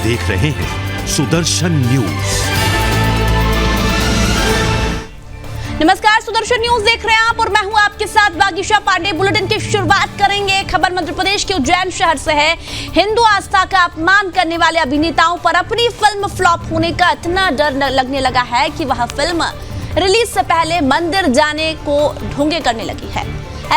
देख रहे हैं सुदर्शन न्यूज। नमस्कार, सुदर्शन न्यूज देख रहे हैं आप और मैं हूं आपके साथ बागीशा पांडे। बुलेटिन की शुरुआत करेंगे। खबर मध्य प्रदेश के उज्जैन शहर से है। हिंदू आस्था का अपमान करने वाले अभिनेताओं पर अपनी फिल्म फ्लॉप होने का इतना डर लगने लगा है कि वह फिल्म रिलीज से पहले मंदिर जाने को ढोंगे करने लगी है।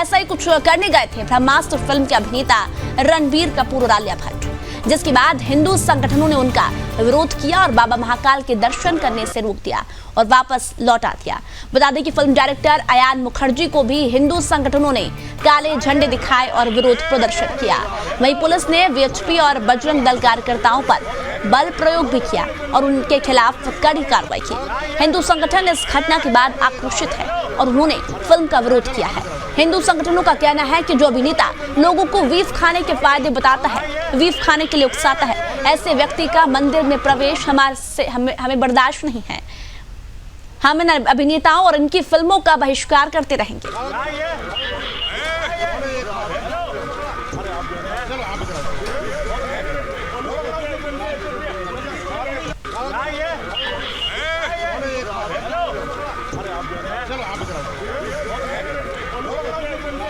ऐसा ही कुछ करने गए थे ब्रह्मास्त्र फिल्म के अभिनेता रणबीर कपूर और आलिया भट्ट, जिसके बाद हिंदू संगठनों ने उनका विरोध किया और बाबा महाकाल के दर्शन करने से रोक दिया और वापस लौटा दिया। बता दें कि फिल्म डायरेक्टर अयान मुखर्जी को भी हिंदू संगठनों ने काले झंडे दिखाए और विरोध प्रदर्शन किया। वहीं पुलिस ने वीएचपी और बजरंग दल कार्यकर्ताओं पर बल प्रयोग भी किया और उनके खिलाफ कड़ी कार्रवाई की। हिंदू संगठन इस घटना के बाद आक्रोशित है और उन्होंने फिल्म का विरोध किया है। हिंदू संगठनों का कहना है कि जो अभिनेता लोगों को बीफ खाने के फायदे बताता है, बीफ खाने के लिए उकसाता है, ऐसे व्यक्ति का मंदिर में प्रवेश हमें बर्दाश्त नहीं है। हम इन अभिनेताओं और इनकी फिल्मों का बहिष्कार करते रहेंगे।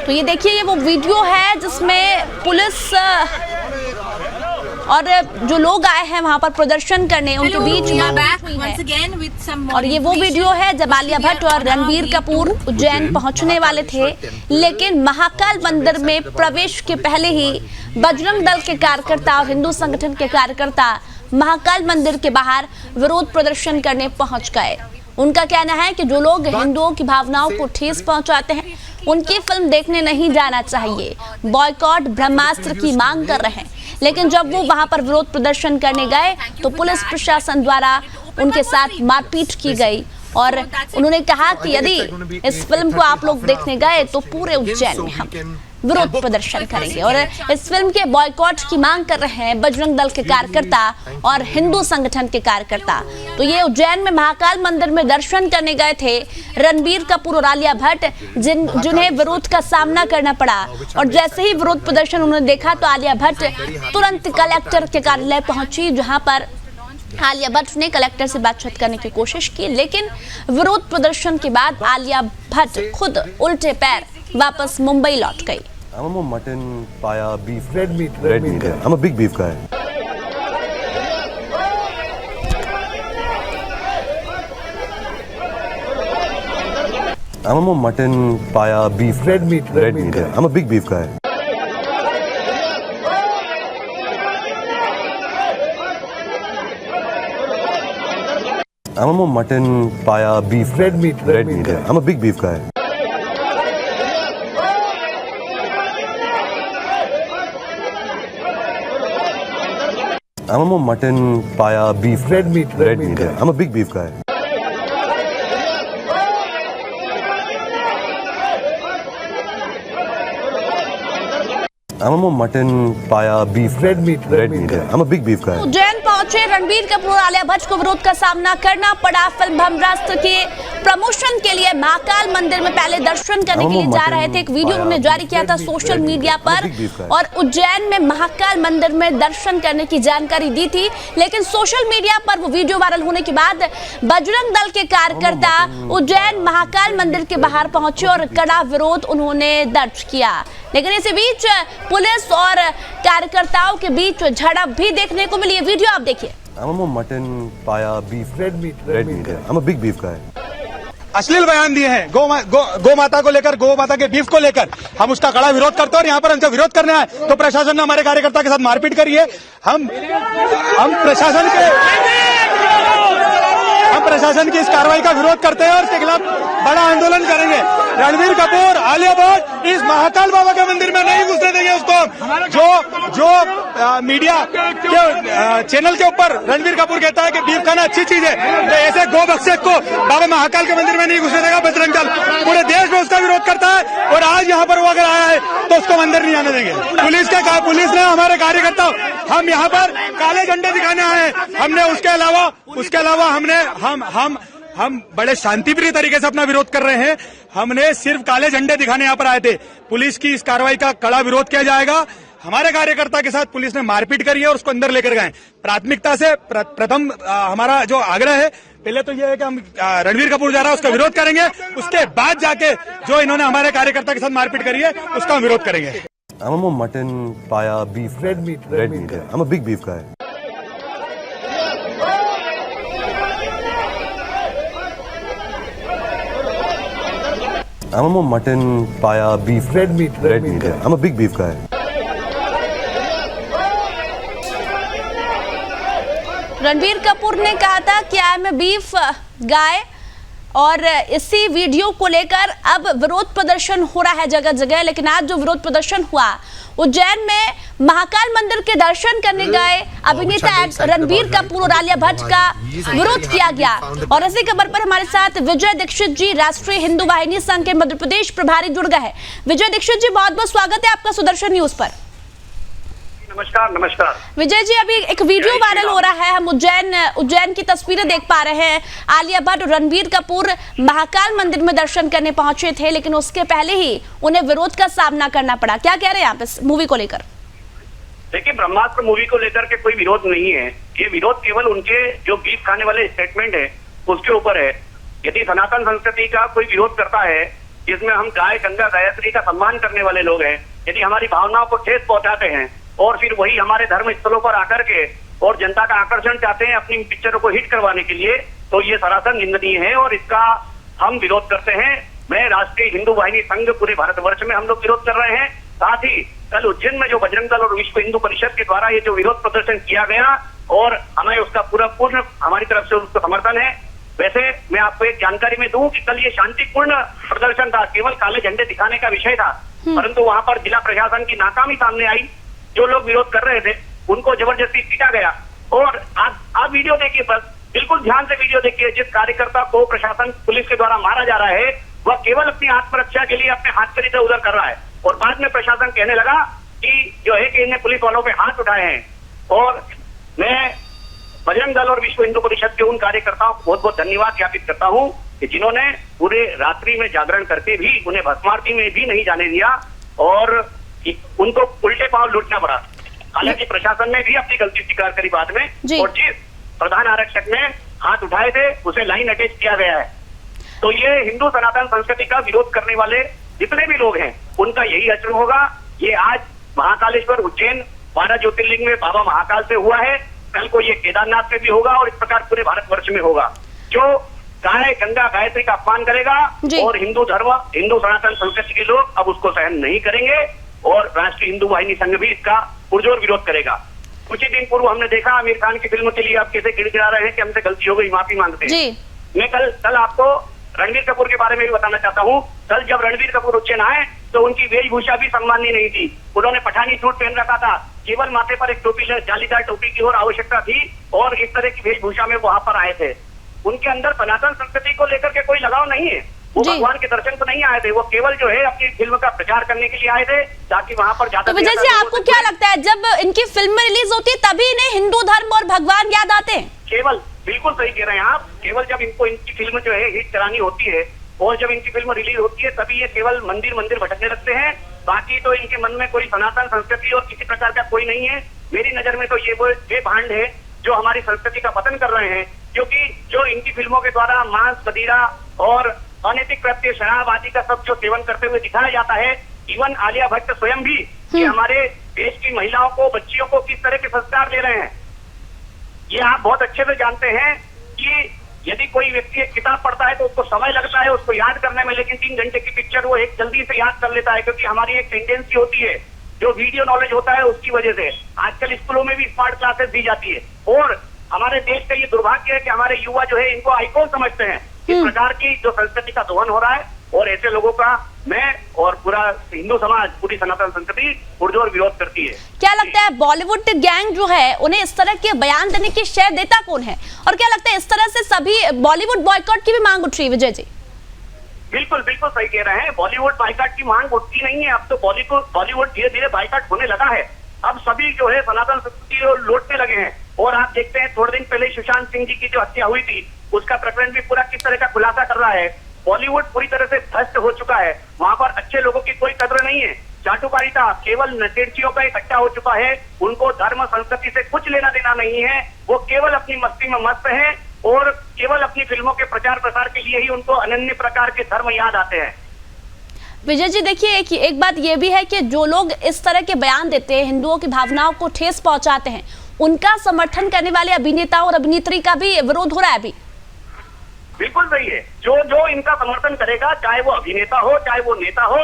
तो ये देखिए, ये वो वीडियो है जिसमें पुलिस और जो लोग आए हैं वहां पर प्रदर्शन करने, उनके बीच हुई है। और ये वो वीडियो है जब आलिया भट्ट और रणबीर कपूर उज्जैन पहुंचने वाले थे, लेकिन महाकाल मंदिर में प्रवेश के पहले ही बजरंग दल के कार्यकर्ता और हिंदू संगठन के कार्यकर्ता महाकाल मंदिर के बाहर विरोध प्रदर्शन करने पहुंच गए। उनका कहना है कि जो लोग हिंदुओं की भावनाओं को ठेस पहुंचाते हैं उनकी फिल्म देखने नहीं जाना चाहिए। बॉयकॉट ब्रह्मास्त्र की मांग कर रहे हैं, लेकिन जब वो वहां पर विरोध प्रदर्शन करने गए तो पुलिस प्रशासन द्वारा उनके साथ मारपीट की गई और उन्होंने कहा कि यदि इस फिल्म को आप लोग देखने गए तो पूरे उज्जैन में हम विरोध प्रदर्शन करेंगे। और इस फिल्म के बॉयकॉट की मांग कर रहे हैं बजरंग दल के कार्यकर्ता और हिंदू संगठन के कार्यकर्ता। तो ये उज्जैन में महाकाल मंदिर में दर्शन करने गए थे रणबीर कपूर और आलिया भट्ट, जिन्हें विरोध का सामना करना पड़ा। और जैसे ही विरोध प्रदर्शन उन्होंने देखा तो आलिया भट्ट तुरंत कलेक्टर के कार्यालय पहुंची, जहां पर आलिया भट्ट ने कलेक्टर से बातचीत करने की कोशिश की, लेकिन विरोध प्रदर्शन के बाद आलिया भट्ट खुद उल्टे पैर वापस मुंबई लौट गई। I'm a mutton, paya, beef, red meat. Yeah. I'm a big beef guy. I'm a mutton, paya, beef, red meat. Yeah. I'm a big beef guy. I'm a mutton, paya, beef, red meat. Yeah. I'm a big beef guy. I'm a mutton, paya, beef, red meat. Yeah. I'm a big beef guy. I'm a mutton, paya, beef, red meat. Yeah. I'm a big beef guy. Ujjain पहुंचे रणबीर कपूर आलिया भट्ट को विरोध का सामना करना पड़ा। Film ब्रह्मास्त्र के promotion के लिए महाकाल मंदिर में पहले दर्शन करने के लिए जा रहे थे। एक वीडियो उन्होंने जारी किया था सोशल मीडिया पर और उज्जैन में महाकाल मंदिर में दर्शन करने की जानकारी दी थी, लेकिन सोशल मीडिया पर वो वीडियो वायरल होने के बाद बजरंग दल के कार्यकर्ता उज्जैन महाकाल मंदिर के बाहर पहुंचे और कड़ा विरोध उन्होंने दर्ज किया। लेकिन इसी बीच पुलिस और कार्यकर्ताओं के बीच झड़प भी देखने को मिली। वीडियो आप देखिए। I'm a mutton, paya, beef, red meat. Yeah. I'm a big beef guy. अश्लील बयान दिए हैं गौ माता को लेकर, गौ माता के बीफ को लेकर हम उसका कड़ा विरोध करते हैं और यहाँ पर हमसे विरोध करने आए तो प्रशासन ने हमारे कार्यकर्ता के साथ मारपीट करी है। हम प्रशासन की इस कार्रवाई का विरोध करते हैं और इसके खिलाफ बड़ा आंदोलन करेंगे। रणबीर कपूर, आलिया भट्ट इस महाकाल बाबा के मंदिर में नहीं घुसने देंगे उसको। जो मीडिया के चैनल के ऊपर रणबीर कपूर कहता है कि बीफ खाना अच्छी चीज है, तो ऐसे गौ भक्षक को बाबा महाकाल के मंदिर में नहीं घुसने देगा बजरंग दल। पूरे देश में उसका विरोध करता है और आज यहाँ पर वो अगर आया है तो उसको मंदिर नहीं आने देंगे। पुलिस ने हमारे कार्यकर्ता, हम यहाँ पर काले झंडे दिखाने आए हैं। हमने उसके अलावा हम बड़े शांतिप्रिय तरीके से अपना विरोध कर रहे हैं। हमने सिर्फ काले झंडे दिखाने यहाँ पर आए थे। पुलिस की इस कार्रवाई का कड़ा विरोध किया जाएगा। हमारे कार्यकर्ता के साथ पुलिस ने मारपीट करी है और उसको अंदर लेकर गए। प्राथमिकता से प्रथम हमारा जो आग्रह है पहले तो यह है कि हम रणबीर कपूर जा रहा है उसका विरोध करेंगे, उसके बाद जाके जो इन्होंने हमारे कार्यकर्ता के साथ मारपीट करी है उसका हम विरोध करेंगे। I'm a more mutton, paya, beef. Red meat. Yeah. I'm a big beef guy. I'm a more mutton, paya, beef. Red meat. Yeah. I'm a big beef guy. Ranbir Kapoor ने कहा था कि आई एम ए बीफ गाय और इसी video को लेकर अब विरोध प्रदर्शन हो रहा है जगह जगह। लेकिन आज जो विरोध प्रदर्शन हुआ उज्जैन में महाकाल मंदिर के दर्शन करने गए अभिनेता रणबीर कपूर और आलिया भट्ट का विरोध किया गया। और इसी खबर पर हमारे साथ विजय दीक्षित जी राष्ट्रीय हिंदू वाहिनी संघ के मध्य प्रदेश प्रभारी जुड़ गए हैं। विजय दीक्षित जी बहुत बहुत स्वागत है आपका सुदर्शन न्यूज पर। नमस्कार नमस्कार विजय जी, अभी एक वीडियो वायरल हो रहा है, हम उज्जैन की तस्वीरें देख पा रहे हैं। आलिया भट्ट और रणबीर कपूर महाकाल मंदिर में दर्शन करने पहुंचे थे, लेकिन उसके पहले ही उन्हें विरोध का सामना करना पड़ा। क्या कह रहे हैं आप इस मूवी को लेकर? देखिए, ब्रह्मास्त्र मूवी को लेकर के कोई विरोध नहीं है। ये विरोध केवल उनके जो बीफ खाने वाले स्टेटमेंट है उसके ऊपर है। यदि सनातन संस्कृति का कोई विरोध करता है जिसमें हम गाय गंगा गायत्री का सम्मान करने वाले लोग हैं, यदि हमारी भावनाओं को ठेस पहुंचाते हैं और फिर वही हमारे धर्म स्थलों पर आकर के और जनता का आकर्षण चाहते हैं अपनी पिक्चरों को हिट करवाने के लिए, तो ये सरासर निंदनीय है और इसका हम विरोध करते हैं। मैं राष्ट्रीय हिंदू वाहिनी संघ पूरे भारतवर्ष में हम लोग विरोध कर रहे हैं। साथ ही कल उज्जैन में जो बजरंग दल और विश्व हिंदू परिषद के द्वारा ये जो विरोध प्रदर्शन किया गया और हमें उसका पूर्ण हमारी तरफ से उसको समर्थन है। वैसे मैं आपको एक जानकारी में दूं कि कल ये शांतिपूर्ण प्रदर्शन था, केवल काले झंडे दिखाने का विषय था, परंतु वहां पर जिला प्रशासन की नाकामी सामने आई। जो लोग विरोध कर रहे थे उनको जबरदस्ती पीटा गया। और आप वीडियो देखिए, बस बिल्कुल ध्यान से वीडियो देखिए। जिस कार्यकर्ता को प्रशासन पुलिस के द्वारा मारा जा रहा है वह केवल अपनी आत्मरक्षा के लिए अपने हाथ पर इधर उधर कर रहा है और बाद में प्रशासन कहने लगा कि जो है कि इन्हें पुलिस वालों पे हाथ उठाए हैं। और मैं बजरंग दल और विश्व हिंदू परिषद के उन कार्यकर्ताओं को बहुत बहुत धन्यवाद ज्ञापित करता हूं कि जिन्होंने पूरे रात्रि में जागरण करके भी उन्हें भस्मारती में भी नहीं जाने दिया और उनको उल्टे पांव लूटना पड़ा। हालांकि प्रशासन ने भी अपनी गलती स्वीकार करी बाद में, और जिस प्रधान आरक्षक ने हाथ उठाए थे उसे लाइन अटैच किया गया है। तो ये हिंदू सनातन संस्कृति का विरोध करने वाले जितने भी लोग हैं उनका यही अचरण होगा। ये आज महाकालेश्वर उज्जैन 12 ज्योतिर्लिंग में बाबा महाकाल से हुआ है, कल को ये केदारनाथ में भी होगा और इस प्रकार पूरे भारतवर्ष में होगा। जो गाय गंगा गायत्री का अपमान करेगा और हिंदू धर्म हिंदू सनातन संस्कृति के लोग अब उसको सहन नहीं करेंगे और राष्ट्रीय हिंदू वाहिनी संघ भी इसका पुरजोर विरोध करेगा। कुछ ही दिन पूर्व हमने देखा आमिर खान की फिल्म के लिए आप कैसे गिड़गिड़ा रहे हैं कि हमसे गलती हो गई, माफी मांगते हैं। मैं कल आपको रणबीर कपूर के बारे में भी बताना चाहता हूँ। कल जब रणबीर कपूर उज्जैन आए तो उनकी वेशभूषा भी सम्माननीय नहीं थी। उन्होंने पठानी सूट पहन रखा था, केवल माथे पर एक टोपी जालीदार टोपी की और आवश्यकता थी और इस तरह की वेशभूषा में वहां पर आए थे। उनके अंदर सनातन संस्कृति को लेकर के कोई लगाव नहीं है। वो भगवान के दर्शन तो नहीं आए थे, वो केवल जो है अपनी फिल्म का प्रचार करने के लिए आए थे ताकि वहां पर ज्यादा। तो विजय जी, आपको क्या लगता है जब इनकी फिल्म रिलीज होती है तभी इन्हें हिंदू धर्म और भगवान याद आते हैं? केवल बिल्कुल सही कह रहे हैं आप। केवल जब इनको इनकी फिल्म जो है हिट करानी होती है और जब इनकी फिल्म रिलीज होती है तभी ये केवल मंदिर भटकने लगते हैं। बाकी तो इनके मन में कोई सनातन संस्कृति और किसी प्रकार का कोई नहीं है। मेरी नजर में तो ये भांड है जो हमारी संस्कृति का पतन कर रहे हैं, क्योंकि जो इनकी फिल्मों के द्वारा मांस मदिरा और अनैतिक कृत्य शराब आदि का सब जो सेवन करते हुए दिखाया जाता है, इवन आलिया भट्ट स्वयं भी कि हमारे देश की महिलाओं को बच्चियों को किस तरह के संस्कार दे रहे हैं, ये आप बहुत अच्छे से जानते हैं। कि यदि कोई व्यक्ति एक किताब पढ़ता है तो उसको समय लगता है उसको याद करने में, लेकिन 3 घंटे की पिक्चर वो एक जल्दी से याद कर लेता है, क्योंकि हमारी एक टेंडेंसी होती है जो वीडियो नॉलेज होता है उसकी वजह से। आजकल स्कूलों में भी स्मार्ट क्लासेस दी जाती है और हमारे देश का ये दुर्भाग्य है कि हमारे युवा जो है इनको आइकॉन समझते हैं। इस प्रकार की जो संस्कृति का दोहन हो रहा है और ऐसे लोगों का मैं और पूरा हिंदू समाज, पूरी सनातन संस्कृति पुरजोर विरोध करती है। क्या लगता है बॉलीवुड गैंग जो है उन्हें इस तरह के बयान देने की श्रेय देता कौन है, और क्या लगता है इस तरह से सभी बॉलीवुड बॉयकॉट की भी मांग उठ रही है? विजय जी बिल्कुल सही कह रहे हैं। बॉलीवुड बाइकआउट की मांग उठती नहीं है, अब तो बॉलीवुड धीरे धीरे बाइकआउट होने लगा है। अब सभी जो है सनातन संस्कृति लौटने लगे हैं और आप देखते हैं थोड़े दिन पहले सुशांत सिंह जी की जो हत्या हुई थी उसका प्रकरण भी पूरा किस तरह का खुलासा कर रहा है। बॉलीवुड पूरी तरह से ध्वस्त हो चुका है, वहां पर अच्छे लोगों की कोई कदर नहीं है। चाटुकारिता केवल नशेड़ियों का इकट्ठा हो चुका है। उनको धर्म संस्कृति से कुछ लेना देना नहीं है। वो केवल अपनी मस्ती में मस्त है और केवल अपनी फिल्मों के प्रचार प्रसार के लिए ही उनको अनन्य प्रकार के धर्म याद आते हैं। विजय जी देखिए, एक बात ये भी है कि जो लोग इस तरह के बयान देते हैं, हिंदुओं की भावनाओं को ठेस पहुंचाते हैं, उनका समर्थन करने वाले अभिनेता और अभिनेत्री का भी विरोध हो रहा है अभी। बिल्कुल सही है। जो इनका समर्थन करेगा, चाहे वो अभिनेता हो, चाहे वो नेता हो,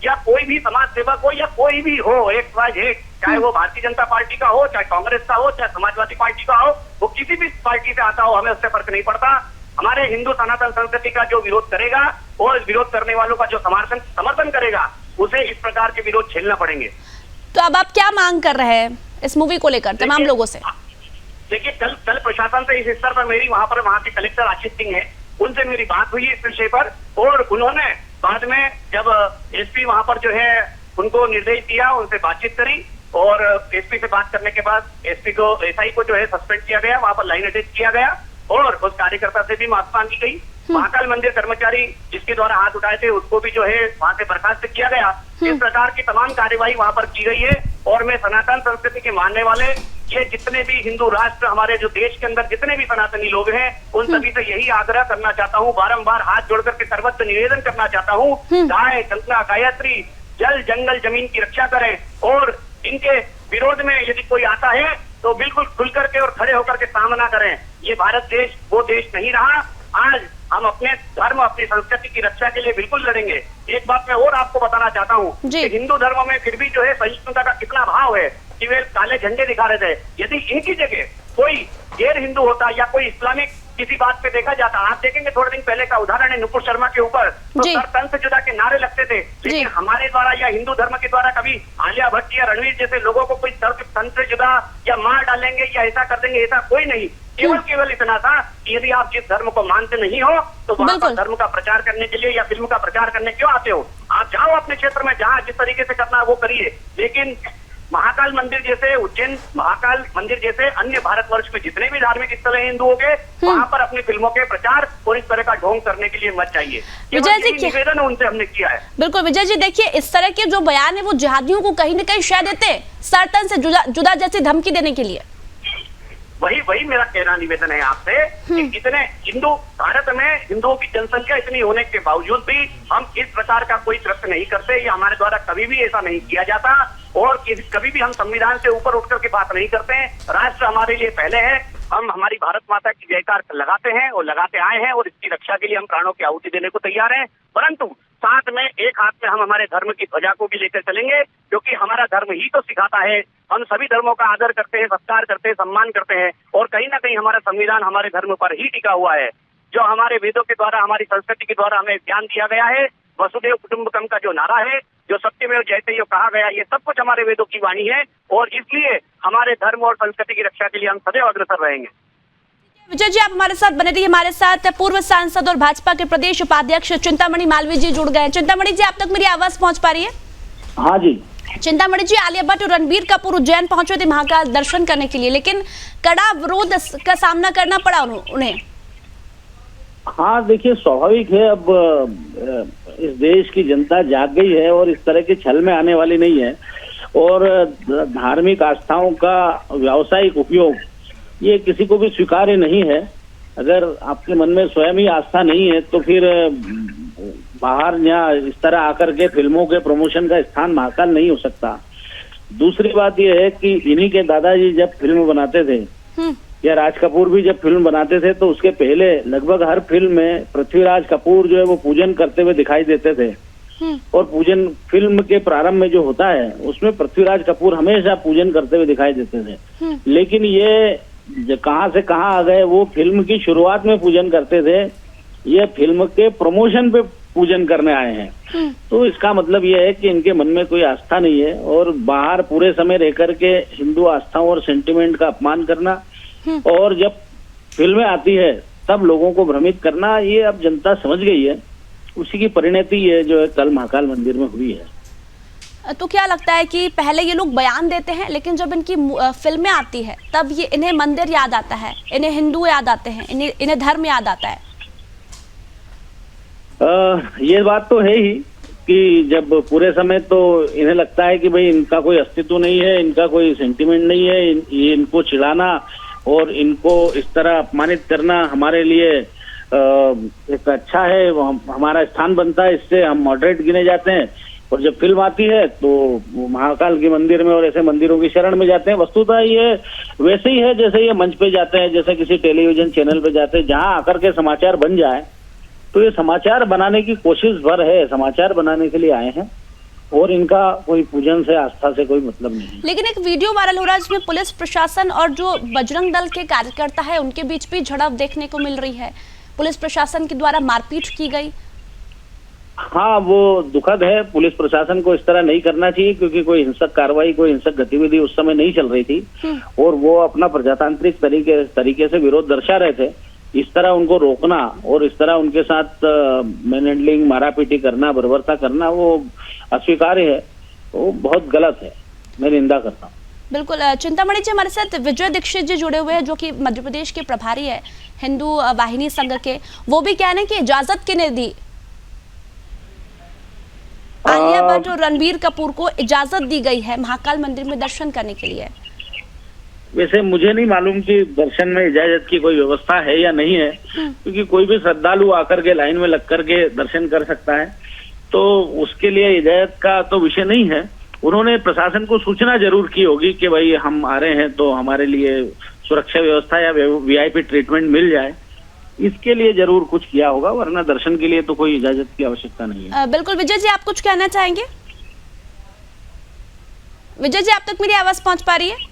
या कोई भी समाज सेवक हो, या कोई भी हो, एक चाहे वो भारतीय जनता पार्टी का हो, चाहे कांग्रेस का हो, चाहे समाजवादी पार्टी का हो, वो किसी भी पार्टी से आता हो, हमें उससे फर्क नहीं पड़ता। हमारे हिंदू सनातन संस्कृति का जो विरोध करेगा और विरोध करने वालों का जो समर्थन करेगा, उसे इस प्रकार के विरोध झेलना पड़ेंगे। तो अब आप क्या मांग कर रहे हैं इस मूवी को लेकर तमाम लोगों से? देखिए, कल प्रशासन से इस स्तर पर मेरी वहाँ के कलेक्टर आशीष सिंह है, उनसे मेरी बात हुई इस विषय पर, और उन्होंने बाद में जब एसपी वहाँ पर जो है उनको निर्देश दिया, उनसे बातचीत करी, और एसपी से बात करने के बाद एसपी को, एसआई को जो है सस्पेंड किया गया, वहाँ पर लाइन अटैच किया गया, और उस कार्यकर्ता से भी माफी मांगी गई। महाकाल मंदिर कर्मचारी जिसके द्वारा हाथ उठाए थे, उसको भी जो है वहाँ से बर्खास्त किया गया। इस प्रकार की तमाम कार्यवाही वहाँ पर की गई है। और मैं सनातन संस्कृति के मानने वाले ये जितने भी हिंदू राष्ट्र, हमारे जो देश के अंदर जितने भी सनातनी लोग हैं, उन सभी से यही आग्रह करना चाहता हूँ, बारंबार हाथ जोड़ करके सर्वत्र निवेदन करना चाहता हूँ, गाय, गंगा, गायत्री, जल, जंगल, जमीन की रक्षा करें, और इनके विरोध में यदि कोई आता है तो बिल्कुल खुल करके और खड़े होकर के सामना करें। ये भारत देश वो देश नहीं रहा। आज हम अपने धर्म, अपनी संस्कृति की रक्षा के लिए बिल्कुल लड़ेंगे। एक बात मैं और आपको बताना चाहता हूँ कि हिंदू धर्म में फिर भी जो है सहिष्णुता का कितना भाव है कि वे काले झंडे दिखा रहे थे। यदि इनकी जगह कोई गैर हिंदू होता या कोई इस्लामिक किसी बात पे देखा जाता, आप देखेंगे थोड़े दिन पहले का उदाहरण है नुपुर शर्मा के ऊपर, तो सर तन से जुदा के नारे लगते थे, लेकिन हमारे द्वारा या हिंदू धर्म के द्वारा कभी आलिया भट्ट या रणवीर जैसे लोगों को कोई तन से जुदा या मार डालेंगे या ऐसा कर देंगे, ऐसा कोई नहीं। केवल इतना था कि यदि आप जिस धर्म को मानते नहीं हो तो वहाँ पर धर्म का प्रचार करने के लिए या फिल्म का प्रचार करने क्यों आते हो? आप जाओ अपने क्षेत्र में, जहाँ जिस तरीके से करना है वो करिए, लेकिन महाकाल मंदिर जैसे, उज्जैन महाकाल मंदिर जैसे अन्य भारतवर्ष में जितने भी धार्मिक स्थल हैं हिंदुओं के, वहाँ पर अपनी फिल्मों के प्रचार और इस तरह का ढोंग करने के लिए मत चाहिए। विजय जी, निवेदन उनसे हमने किया है। बिल्कुल विजय जी, देखिए इस तरह के जो बयान है वो जिहादियों को कहीं न कहीं शय देते हैं, सरतन से जुदा जैसी धमकी देने के लिए। वही मेरा कहना निवेदन है आपसे कि इतने हिंदू, भारत में हिंदुओं की जनसंख्या इतनी होने के बावजूद भी हम इस प्रकार का कोई कृत्य नहीं करते। ये हमारे द्वारा कभी भी ऐसा नहीं किया जाता, और कभी भी हम संविधान से ऊपर उठ करके बात नहीं करते हैं। राष्ट्र हमारे लिए पहले है। हम हमारी भारत माता की जयकार लगाते हैं और लगाते आए हैं, और इसकी रक्षा के लिए हम प्राणों की आहुति देने को तैयार हैं। परंतु साथ में एक हाथ में हम हमारे धर्म की ध्वजा को भी लेकर चलेंगे, क्योंकि हमारा धर्म ही तो सिखाता है। हम सभी धर्मों का आदर करते हैं, सत्कार करते हैं, सम्मान करते हैं, और कहीं ना कहीं हमारा संविधान हमारे धर्म पर ही टिका हुआ है। जो हमारे वेदों के द्वारा, हमारी संस्कृति के द्वारा हमें ज्ञान दिया गया है, वसुदेव कुटुंबकम का जो नारा है, जो सत्यमेव जयते यो कहा गया, ये सब कुछ हमारे वेदों की वाणी है, और इसलिए हमारे धर्म और संस्कृति की रक्षा के लिए हम सदैव अग्रसर रहेंगे। विजय जी, आप हमारे साथ बने रहिए। हमारे साथ पूर्व सांसद और भाजपा के प्रदेश उपाध्यक्ष चिंतामणि मालवीय जी जुड़ गए। चिंतामणि जी, आप तक मेरी आवाज पहुंच पा रही है? हाँ जी। चिंतामणि जी, आलिया भट्ट और रणबीर कपूर उज्जैन पहुंचे थे महाकाल दर्शन करने के लिए, लेकिन कड़ा विरोध का सामना करना पड़ा उन्हें। हाँ देखिए, स्वाभाविक है। अब इस देश की जनता जाग गई है और इस तरह के छल में आने वाली नहीं है, और धार्मिक आस्थाओं का व्यावसायिक उपयोग ये किसी को भी स्वीकार्य नहीं है। अगर आपके मन में स्वयं ही आस्था नहीं है तो फिर बाहर या इस तरह आकर के फिल्मों के प्रमोशन का स्थान महाकाल नहीं हो सकता। दूसरी बात यह है कि इन्हीं के दादाजी जब फिल्म बनाते थे या राज कपूर भी जब फिल्म बनाते थे, तो उसके पहले लगभग हर फिल्म में पृथ्वीराज कपूर जो है वो पूजन करते हुए दिखाई देते थे, और पूजन फिल्म के प्रारंभ में जो होता है उसमें पृथ्वीराज कपूर हमेशा पूजन करते हुए दिखाई देते थे। लेकिन ये कहाँ से कहाँ आ गए, वो फिल्म की शुरुआत में पूजन करते थे, ये फिल्म के प्रमोशन पे पूजन करने आए हैं। तो इसका मतलब ये है कि इनके मन में कोई आस्था नहीं है, और बाहर पूरे समय रह करके हिंदू आस्थाओं और सेंटिमेंट का अपमान करना, और जब फिल्में आती है तब लोगों को भ्रमित करना, ये अब जनता समझ गई है। उसी की परिणति ये जो है कल महाकाल मंदिर में हुई है। तो क्या लगता है कि पहले ये लोग बयान देते हैं, लेकिन जब इनकी फिल्में आती है तब ये इन्हें मंदिर याद आता है, इन्हें हिंदू याद आते हैं, इन्हें धर्म याद आता है? ये बात तो है ही कि जब पूरे समय तो इन्हें लगता है कि भाई इनका कोई अस्तित्व नहीं है, इनका कोई सेंटिमेंट नहीं है, ये इनको चिढ़ाना और इनको इस तरह अपमानित करना हमारे लिए एक अच्छा है, हमारा स्थान बनता है, इससे हम मॉडरेट गिने जाते हैं। और जब फिल्म आती है तो महाकाल के मंदिर में और ऐसे मंदिरों की शरण में जाते हैं। वस्तुतः ये वैसे ही है जैसे ये मंच पे जाते हैं, जैसे किसी टेलीविजन चैनल पे जाते हैं, जहां आकर के समाचार बन जाए। तो ये समाचार बनाने की कोशिश भर है, समाचार बनाने के लिए आए हैं और इनका कोई पूजन से, आस्था से कोई मतलब नहीं है। लेकिन एक वीडियो वायरल हो रहा है जिसमें पुलिस प्रशासन और जो बजरंग दल के कार्यकर्ता है उनके बीच भी झड़प देखने को मिल रही है, पुलिस प्रशासन के द्वारा मारपीट की गई। हाँ, वो दुखद है। पुलिस प्रशासन को इस तरह नहीं करना चाहिए, क्योंकि कोई हिंसक कार्रवाई, कोई हिंसक गतिविधि उस समय नहीं चल रही थी और वो अपना प्रजातांत्रिक तरीके से विरोध दर्शा रहे थे। इस तरह उनको रोकना और इस तरह उनके साथ मैन हैंडलिंग, मारापीटी करना, बर्बरता करना, वो अस्वीकार्य है, वो बहुत गलत है। मैं निंदा करता हूँ। बिल्कुल। चिंतामणि जी, हमारे साथ विजय दीक्षित जी जुड़े हुए हैं, जो कि मध्य प्रदेश के प्रभारी है हिंदू वाहिनी संघ के। वो भी कह रहे हैं कि इजाजत किसने दी? आलिया भट्ट और रणबीर कपूर को इजाजत दी गई है महाकाल मंदिर में दर्शन करने के लिए। वैसे मुझे नहीं मालूम कि दर्शन में इजाजत की कोई व्यवस्था है या नहीं है, क्योंकि कोई भी श्रद्धालु आकर के लाइन में लग करके दर्शन कर सकता है, तो उसके लिए इजाजत का तो विषय नहीं है। उन्होंने प्रशासन को सूचना जरूर की होगी कि भाई हम आ रहे हैं तो हमारे लिए सुरक्षा व्यवस्था या वीआईपी ट्रीटमेंट मिल जाए, इसके लिए जरूर कुछ किया होगा, वरना दर्शन के लिए तो कोई इजाजत की आवश्यकता नहीं है। बिल्कुल। विजय जी, आप कुछ कहना चाहेंगे? विजय जी, आप तक मेरी आवाज पहुंच पा रही है?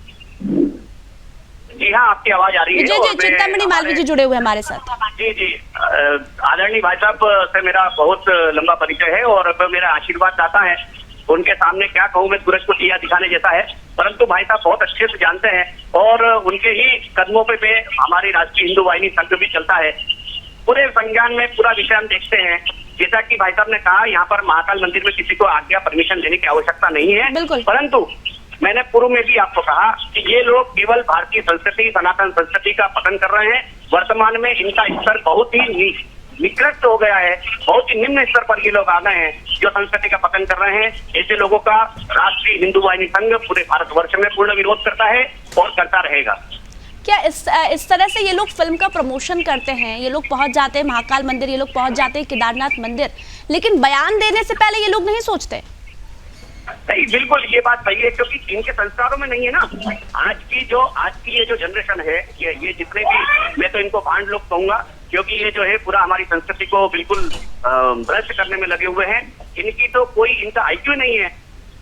जी हाँ, आपकी आवाज आ रही है। विजय जी, चिंतामणि मालवीय जी जुड़े हुए हमारे साथ। जी जी, आदरणीय भाई साहब से मेरा बहुत लंबा परिचय है और मेरा आशीर्वाद दाता है। उनके सामने क्या कहूँ, मैं सूरज को दिया दिखाने जैसा है, परंतु भाई साहब बहुत अच्छे से जानते हैं और उनके ही कदमों पे हमारी राष्ट्रीय हिंदू वाहिनी संघ भी चलता है। पूरे संज्ञान में पूरा विषय हम देखते हैं। जैसा कि भाई साहब ने कहा, यहाँ पर महाकाल मंदिर में किसी को आज्ञा परमिशन देने की आवश्यकता नहीं है, परंतु मैंने पूर्व में भी आपको कहा कि ये लोग केवल भारतीय संस्कृति, सनातन संस्कृति का पतन कर रहे हैं। वर्तमान में इनका स्तर बहुत ही निकृष्ट हो गया है, बहुत ही निम्न स्तर पर ये लोग आ गए हैं जो संस्कृति का पतन कर रहे हैं। ऐसे लोगों का राष्ट्रीय हिंदू वाहिनी संघ पूरे भारतवर्ष में पूर्ण विरोध करता है और करता रहेगा। क्या इस तरह से ये लोग फिल्म का प्रमोशन करते हैं, ये लोग पहुंच जाते हैं महाकाल मंदिर, ये लोग पहुंच जाते हैं केदारनाथ मंदिर, लेकिन बयान देने से पहले ये लोग नहीं सोचते? नहीं, बिल्कुल ये बात सही है, क्योंकि इनके संस्कारों में नहीं है ना। आज की ये जो जनरेशन है, ये जितने भी, मैं तो इनको भांड लोग कहूंगा, क्योंकि ये जो है पूरा हमारी संस्कृति को बिल्कुल भ्रष्ट करने में लगे हुए हैं। इनकी तो कोई, इनका आईक्यू नहीं है,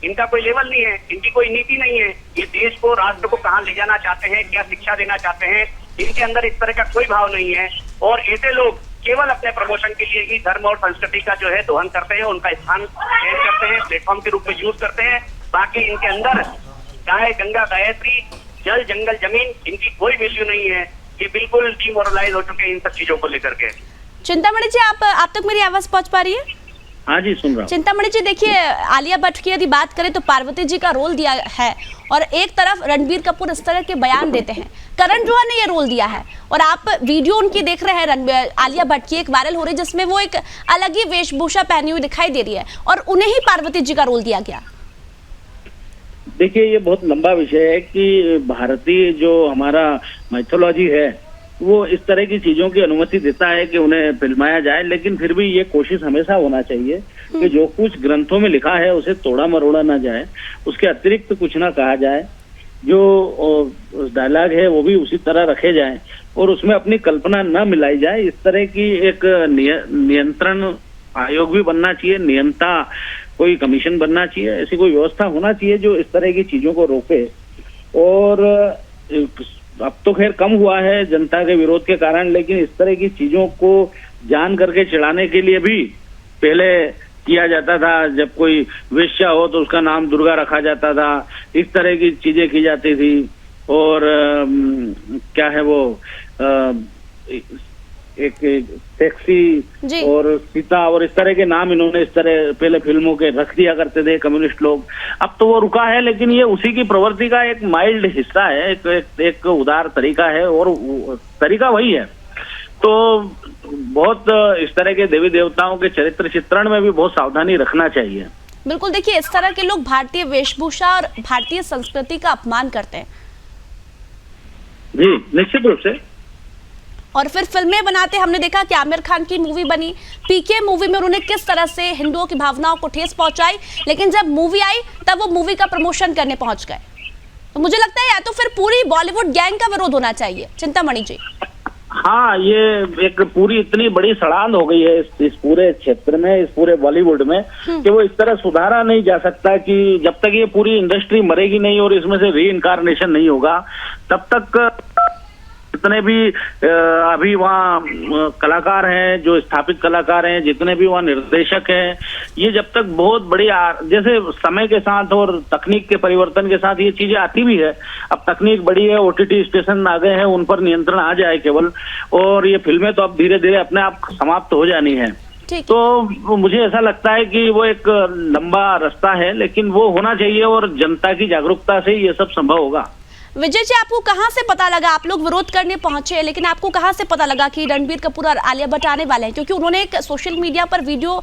इनका कोई लेवल नहीं है, इनकी कोई नीति नहीं है। ये देश को, राष्ट्र को कहाँ ले जाना चाहते हैं, क्या शिक्षा देना चाहते हैं, इनके अंदर इस तरह का कोई भाव नहीं है। और ऐसे लोग केवल अपने प्रमोशन के लिए ही धर्म और संस्कृति का जो है दोहन करते हैं, उनका स्थान चेंज करते हैं, प्लेटफॉर्म के रूप में यूज करते हैं। बाकी इनके अंदर गाय, गंगा, गायत्री, जल, जंगल, जमीन, इनकी कोई वैल्यू नहीं है। ये बिल्कुल डिमोरलाइज हो चुके हैं इन सब चीजों को लेकर के। चिंतामणि जी, आप तक मेरी आवाज पहुंच पा रही है? हाँ जी, सुन रहा हूं। चिंतामणि जी, देखिए, आलिया भट्ट की यदि बात करें तो पार्वती जी का रोल दिया है और एक तरफ रणबीर कपूर इस तरह के बयान देते हैं। करण जौहर ने ये रोल दिया है और आप वीडियो उनकी देख रहे हैं, आलिया भट्ट की एक वायरल हो रही है जिसमें वो एक अलग ही वेशभूषा पहनी हुई दिखाई दे रही है और उन्हें ही पार्वती जी का रोल दिया गया। देखिए, ये बहुत लंबा विषय है कि भारतीय जो हमारा माइथोलॉजी है वो इस तरह की चीजों की अनुमति देता है कि उन्हें फिल्माया जाए, लेकिन फिर भी ये कोशिश हमेशा होना चाहिए कि जो कुछ ग्रंथों में लिखा है उसे तोड़ा मरोड़ा ना जाए, उसके अतिरिक्त कुछ ना कहा जाए। जो डायलॉग है वो भी उसी तरह रखे जाए और उसमें अपनी कल्पना न मिलाई जाए। इस तरह की एक नियंत्रण आयोग भी बनना चाहिए, नियंता कोई कमीशन बनना चाहिए, ऐसी कोई व्यवस्था होना चाहिए जो इस तरह की चीजों को रोके। और अब तो खैर कम हुआ है जनता के विरोध के कारण, लेकिन इस तरह की चीजों को जान करके चिढ़ाने के लिए भी पहले किया जाता था। जब कोई वेश्या हो तो उसका नाम दुर्गा रखा जाता था, इस तरह की चीजें की जाती थी। और क्या है वो एक सेक्सी और सीता और इस तरह के नाम इन्होंने इस तरह पहले फिल्मों के रख दिया करते थे कम्युनिस्ट लोग। अब तो वो रुका है, लेकिन ये उसी की प्रवृत्ति का एक माइल्ड हिस्सा है, एक उदार तरीका है और तरीका वही है। तो बहुत इस तरह के देवी देवताओं के चरित्र चित्रण में भी बहुत सावधानी रखना चाहिए। बिल्कुल, देखिए इस तरह के लोग भारतीय वेशभूषा और भारतीय संस्कृति का अपमान करते हैं। जी निश्चित रूप से। और फिर फिल्में बनाते, हमने देखा कि आमिर खान की मूवी बनी, पीके मूवी में उन्होंने किस तरह से हिंदुओं की भावनाओं को ठेस पहुंचाई, लेकिन जब मूवी आई तब वो मूवी का प्रमोशन करने पहुंच गए। तो मुझे लगता है या तो फिर पूरी बॉलीवुड गैंग का विरोध होना चाहिए। चिंतामणि जी। हाँ, ये एक पूरी इतनी बड़ी सड़ांध हो गई है इस पूरे क्षेत्र में, इस पूरे बॉलीवुड में, कि वो इस तरह सुधारा नहीं जा सकता कि जब तक ये पूरी इंडस्ट्री मरेगी नहीं और इसमें से री इनकारनेशन नहीं होगा तब तक जितने भी अभी वहाँ कलाकार हैं, जो स्थापित कलाकार हैं, जितने भी वहाँ निर्देशक हैं, ये जब तक बहुत बड़ी जैसे समय के साथ और तकनीक के परिवर्तन के साथ ये चीजें आती भी है। अब तकनीक बड़ी है, ओटीटी स्टेशन आ गए हैं, उन पर नियंत्रण आ जाए केवल, और ये फिल्में तो अब धीरे धीरे अपने आप समाप्त हो जानी है। तो मुझे ऐसा लगता है कि वो एक लंबा रास्ता है, लेकिन वो होना चाहिए और जनता की जागरूकता से ये सब संभव होगा। विजय जी, आपको कहां से पता लगा, आप लोग विरोध करने पहुंचे, लेकिन आपको कहां से पता लगा कि रणबीर कपूर और आलिया भट्ट आने वाले हैं? क्योंकि उन्होंने एक सोशल मीडिया पर वीडियो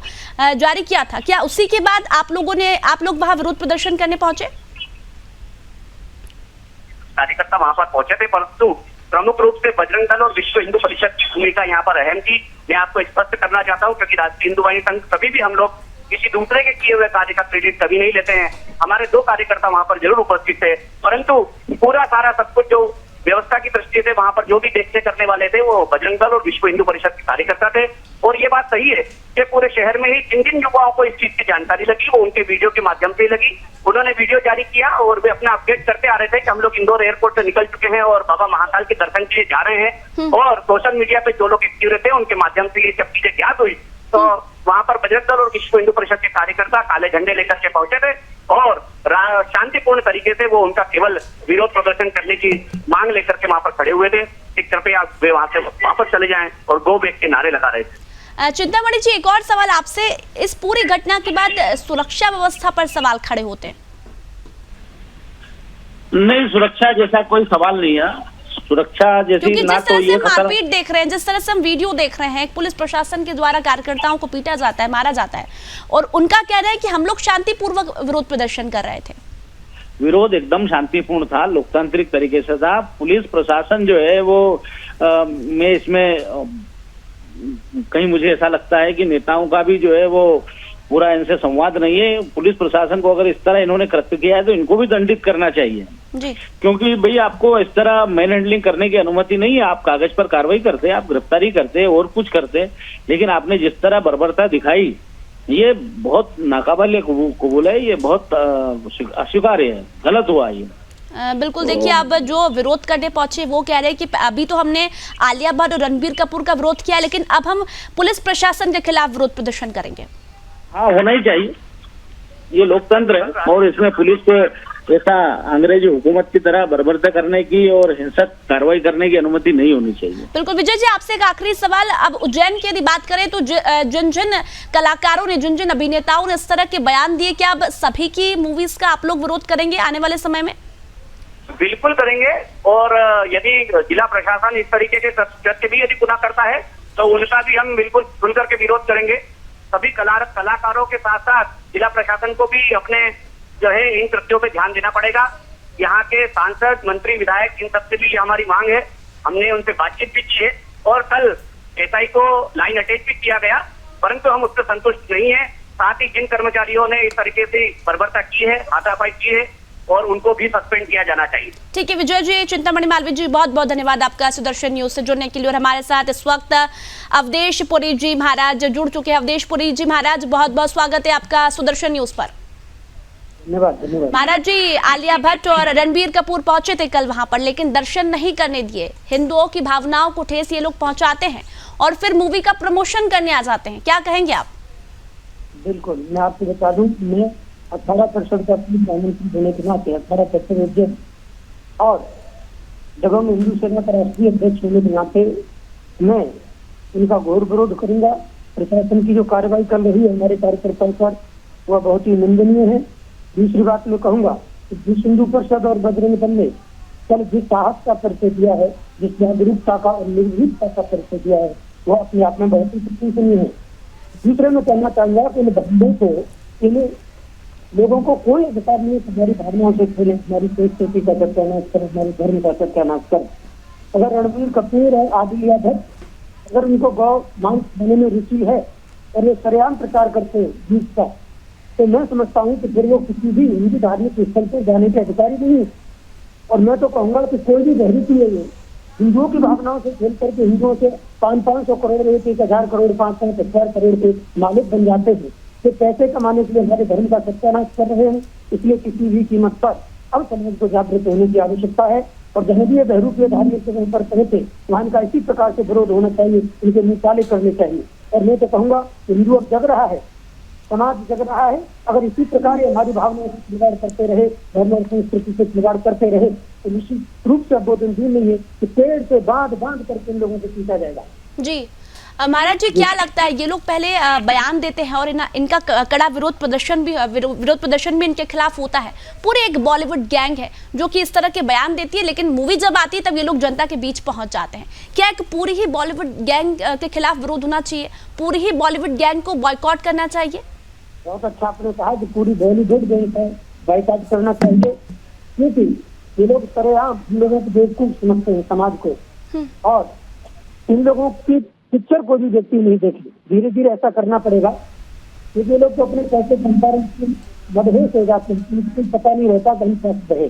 जारी किया था, क्या उसी के बाद आप लोग वहां विरोध प्रदर्शन करने पहुंचे? कार्यकर्ता वहां पर पहुंचे थे, परंतु प्रमुख रूप से बजरंग दल और विश्व हिंदू परिषद की भूमिका यहाँ पर अहम थी। मैं आपको स्पष्ट करना चाहता हूँ, क्योंकि राष्ट्रीय हिंदू वाहिनी संघ कभी भी हम लोग किसी दूसरे के किए हुए कार्य का क्रेडिट कभी नहीं लेते हैं। हमारे 2 कार्यकर्ता वहां पर जरूर उपस्थित थे, परंतु पूरा सारा सब कुछ जो व्यवस्था की दृष्टि से वहां पर जो भी देखने करने वाले थे वो बजरंग दल और विश्व हिंदू परिषद के कार्यकर्ता थे। और ये बात सही है कि पूरे शहर में ही जिन जिन युवाओं को इस चीज की जानकारी लगी वो उनके वीडियो के माध्यम से लगी। उन्होंने वीडियो जारी किया और वे अपना अपडेट करते आ रहे थे कि हम लोग इंदौर एयरपोर्ट से निकल चुके हैं और बाबा महाकाल के दर्शन के लिए जा रहे हैं। और सोशल मीडिया पे जो लोग एक्टिव रहते हैं उनके माध्यम से ये जब चीजें ज्ञात हुई तो वहां पर बजरंग दल और विश्व हिंदू परिषद के कार्यकर्ता काले झंडे लेकर के पहुंचे थे और शांतिपूर्ण तरीके से वो उनका केवल विरोध प्रदर्शन करने की मांग लेकर के वहां पर खड़े हुए थे कि कृपया वे वहां से वापस चले जाएं और गो बैक के नारे लगा रहे थे। चिंतामणि जी, एक और सवाल आपसे, इस पूरी घटना के बाद सुरक्षा व्यवस्था पर सवाल खड़े होते हैं? नहीं, सुरक्षा जैसा कोई सवाल नहीं है। सुरक्षा जैसी क्योंकि ना जिस तरह तो से ये मारपीट देख रहे हैं, जिस तरह से हम वीडियो देख रहे हैं, पुलिस प्रशासन के द्वारा कार्यकर्ताओं को पीटा जाता है, मारा जाता है, और उनका कहना है कि हम लोग शांतिपूर्वक विरोध प्रदर्शन कर रहे थे। विरोध एकदम शांतिपूर्ण था, लोकतांत्रिक तरीके से था। पुलिस प्रशासन जो है वो मैं इसमें कहीं मुझे ऐसा लगता है कि नेताओं का भी जो है वो पूरा इनसे संवाद नहीं है। पुलिस प्रशासन को अगर इस तरह इन्होंने कृत्य किया है तो इनको भी दंडित करना चाहिए जी। क्योंकि भाई आपको इस तरह मैन हैंडलिंग करने की अनुमति नहीं है। आप कागज पर कार्रवाई करते, आप गिरफ्तारी करते और कुछ करते, लेकिन आपने जिस तरह बर्बरता दिखाई ये बहुत नाकाबिले कबूल है, ये बहुत अस्वीकार्य है, गलत हुआ ये। बिल्कुल, देखिए अब जो विरोध करने पहुंचे वो कह रहे हैं कि अभी तो हमने आलिया भट्ट और रणबीर कपूर का विरोध किया, लेकिन अब हम पुलिस प्रशासन के खिलाफ विरोध प्रदर्शन करेंगे। हाँ, होना ही चाहिए, ये लोकतंत्र है और इसमें पुलिस को ऐसा अंग्रेजी हुकूमत की तरह बर्बरता करने की और हिंसक कार्रवाई करने की अनुमति नहीं होनी चाहिए। बिल्कुल। विजय जी, आपसे एक आखिरी सवाल, अब उज्जैन की यदि बात करें तो जिन जिन कलाकारों ने, जिन जिन अभिनेताओं ने इस तरह के बयान दिए, क्या अब सभी की मूवीज का आप लोग विरोध करेंगे आने वाले समय में? बिल्कुल करेंगे, और यदि जिला प्रशासन इस तरीके के कृत्य भी यदि पुनः करता है तो उनका भी हम बिल्कुल खुलकर के विरोध करेंगे। सभी कलाकारों के साथ साथ जिला प्रशासन को भी अपने जो है इन कृत्यों पे ध्यान देना पड़ेगा। यहाँ के सांसद, मंत्री, विधायक, इन सबसे भी हमारी मांग है। हमने उनसे बातचीत भी की है और कल एसआई को लाइन अटैच भी किया गया, परंतु हम उससे संतुष्ट नहीं है। साथ ही जिन कर्मचारियों ने इस तरीके से बर्बरता की है, हाथापाई की है, और उनको भी सस्पेंड किया जाना चाहिए। ठीक है विजय जी, चिंतामणि मालवीय जी, बहुत बहुत धन्यवाद आपका सुदर्शन न्यूज से जुड़ने के लिए। और हमारे साथ इस वक्त अवधेश पुरी जी महाराज जुड़ चुके हैं। अवधेश पुरी जी महाराज, बहुत बहुत स्वागत है आपका सुदर्शन न्यूज पर। धन्यवाद धन्यवाद। महाराज जी, आलिया भट्ट और रणबीर कपूर पहुंचे थे कल वहां पर, लेकिन दर्शन नहीं करने दिए। हिंदुओं की भावनाओं को ठेस ये लोग पहुंचाते हैं और फिर मूवी का प्रमोशन करने आ जाते हैं, क्या कहेंगे आप? बिल्कुल, मैं आपको बता दूं, मैं 18% का प्रधानमंत्री होने के नाते 18% उद्यम और जब हम हिंदू सेना का राष्ट्रीय अध्यक्ष होने के नाते मैं उनका घोर विरोध करूंगा। प्रशासन की जो कार्रवाई कर रही है हमारे कार्यकर्ताओं पर, वह बहुत ही निंदनीय है। दूसरी बात मैं कहूंगा कि विश्व हिंदू परिषद और बजरंग दल ने कल जिस साहस का परिचय दिया है, जिस जागरूकता का और निर्भीकता का परिचय दिया है, वो अपने आप में बहुत ही प्रशंसनीय है। दूसरे में कहना चाहूंगा कि इन बंदों को, इन लोगों को कोई अधिकार नहीं है हमारी भावनाओं से खेले, हमारी संस्कृति का सत्यानाश कर, हमारे धर्म का सत्यानाश कर। अगर रणबीर कपूर और आदिल्या भट्ट अगर उनको गौ मांस खाने में रुचि है और ये सरेआम प्रचार करते हैं जीत का, तो मैं समझता हूँ कि फिर वो किसी भी हिंदू धार्मिक स्थल पर जाने के अधिकारी नहीं है। और मैं तो कहूंगा कि कोई भी बहरीती है, ये हिंदुओं की भावनाओं से खेल करके हिंदुओं से 500 करोड़ रुपए, 1000 करोड़, 500 करोड़ के मालिक बन जाते हैं। तो पैसे कमाने के लिए हमारे धर्म का सत्यानाश कर रहे हैं। इसलिए किसी भी कीमत पर अब समाज को जागृत होने की आवश्यकता है। और जहाँ भी ये बहरूपीय धार्मिक जगह पर पहुंचे वहाँ इनका इसी प्रकार से विरोध होना चाहिए, इनके मुकाबले करने चाहिए। और मैं तो कहूंगा हिंदू अब जग रहा है, समाज जग रहा है। अगर इसी प्रकार ये हमारी भावनाओं से खिलवाड़ करते रहे, धर्म और संस्कृति से खिलवाड़ करते रहे, तो निश्चित रूप से अब वो दिन दूर नहीं है कि पेड़ से बांध करके इन लोगों को पीटा जाएगा। जी महाराज जी, क्या लगता है ये लोग पहले बयान देते हैं और इनका कड़ा विरोध प्रदर्शन भी इनके खिलाफ होता है। पूरे एक बॉलीवुड गैंग है जो कि इस तरह के बयान देती है, लेकिन मूवी जब आती है तब ये लोग जनता के बीच पहुंच जाते हैं। क्या एक पूरी ही बॉलीवुड गैंग के खिलाफ विरोध होना चाहिए? पूरी ही बॉलीवुड गैंग को बॉयकॉट करना चाहिए? बहुत अच्छा आपने कहा कि पूरी बॉलीवुड गैंग को बॉयकॉट करना चाहिए, क्योंकि ये लोग सरेआम हम लोगों को बेवकूफ समझते हैं समाज को, और इन लोगों की पिक्चर को भी व्यक्ति नहीं देखी। धीरे धीरे ऐसा करना पड़ेगा क्योंकि ये लोग तो अपने पैसे मदहेश हो जाते हैं, उनको पता नहीं रहता कहीं पैसे रहे।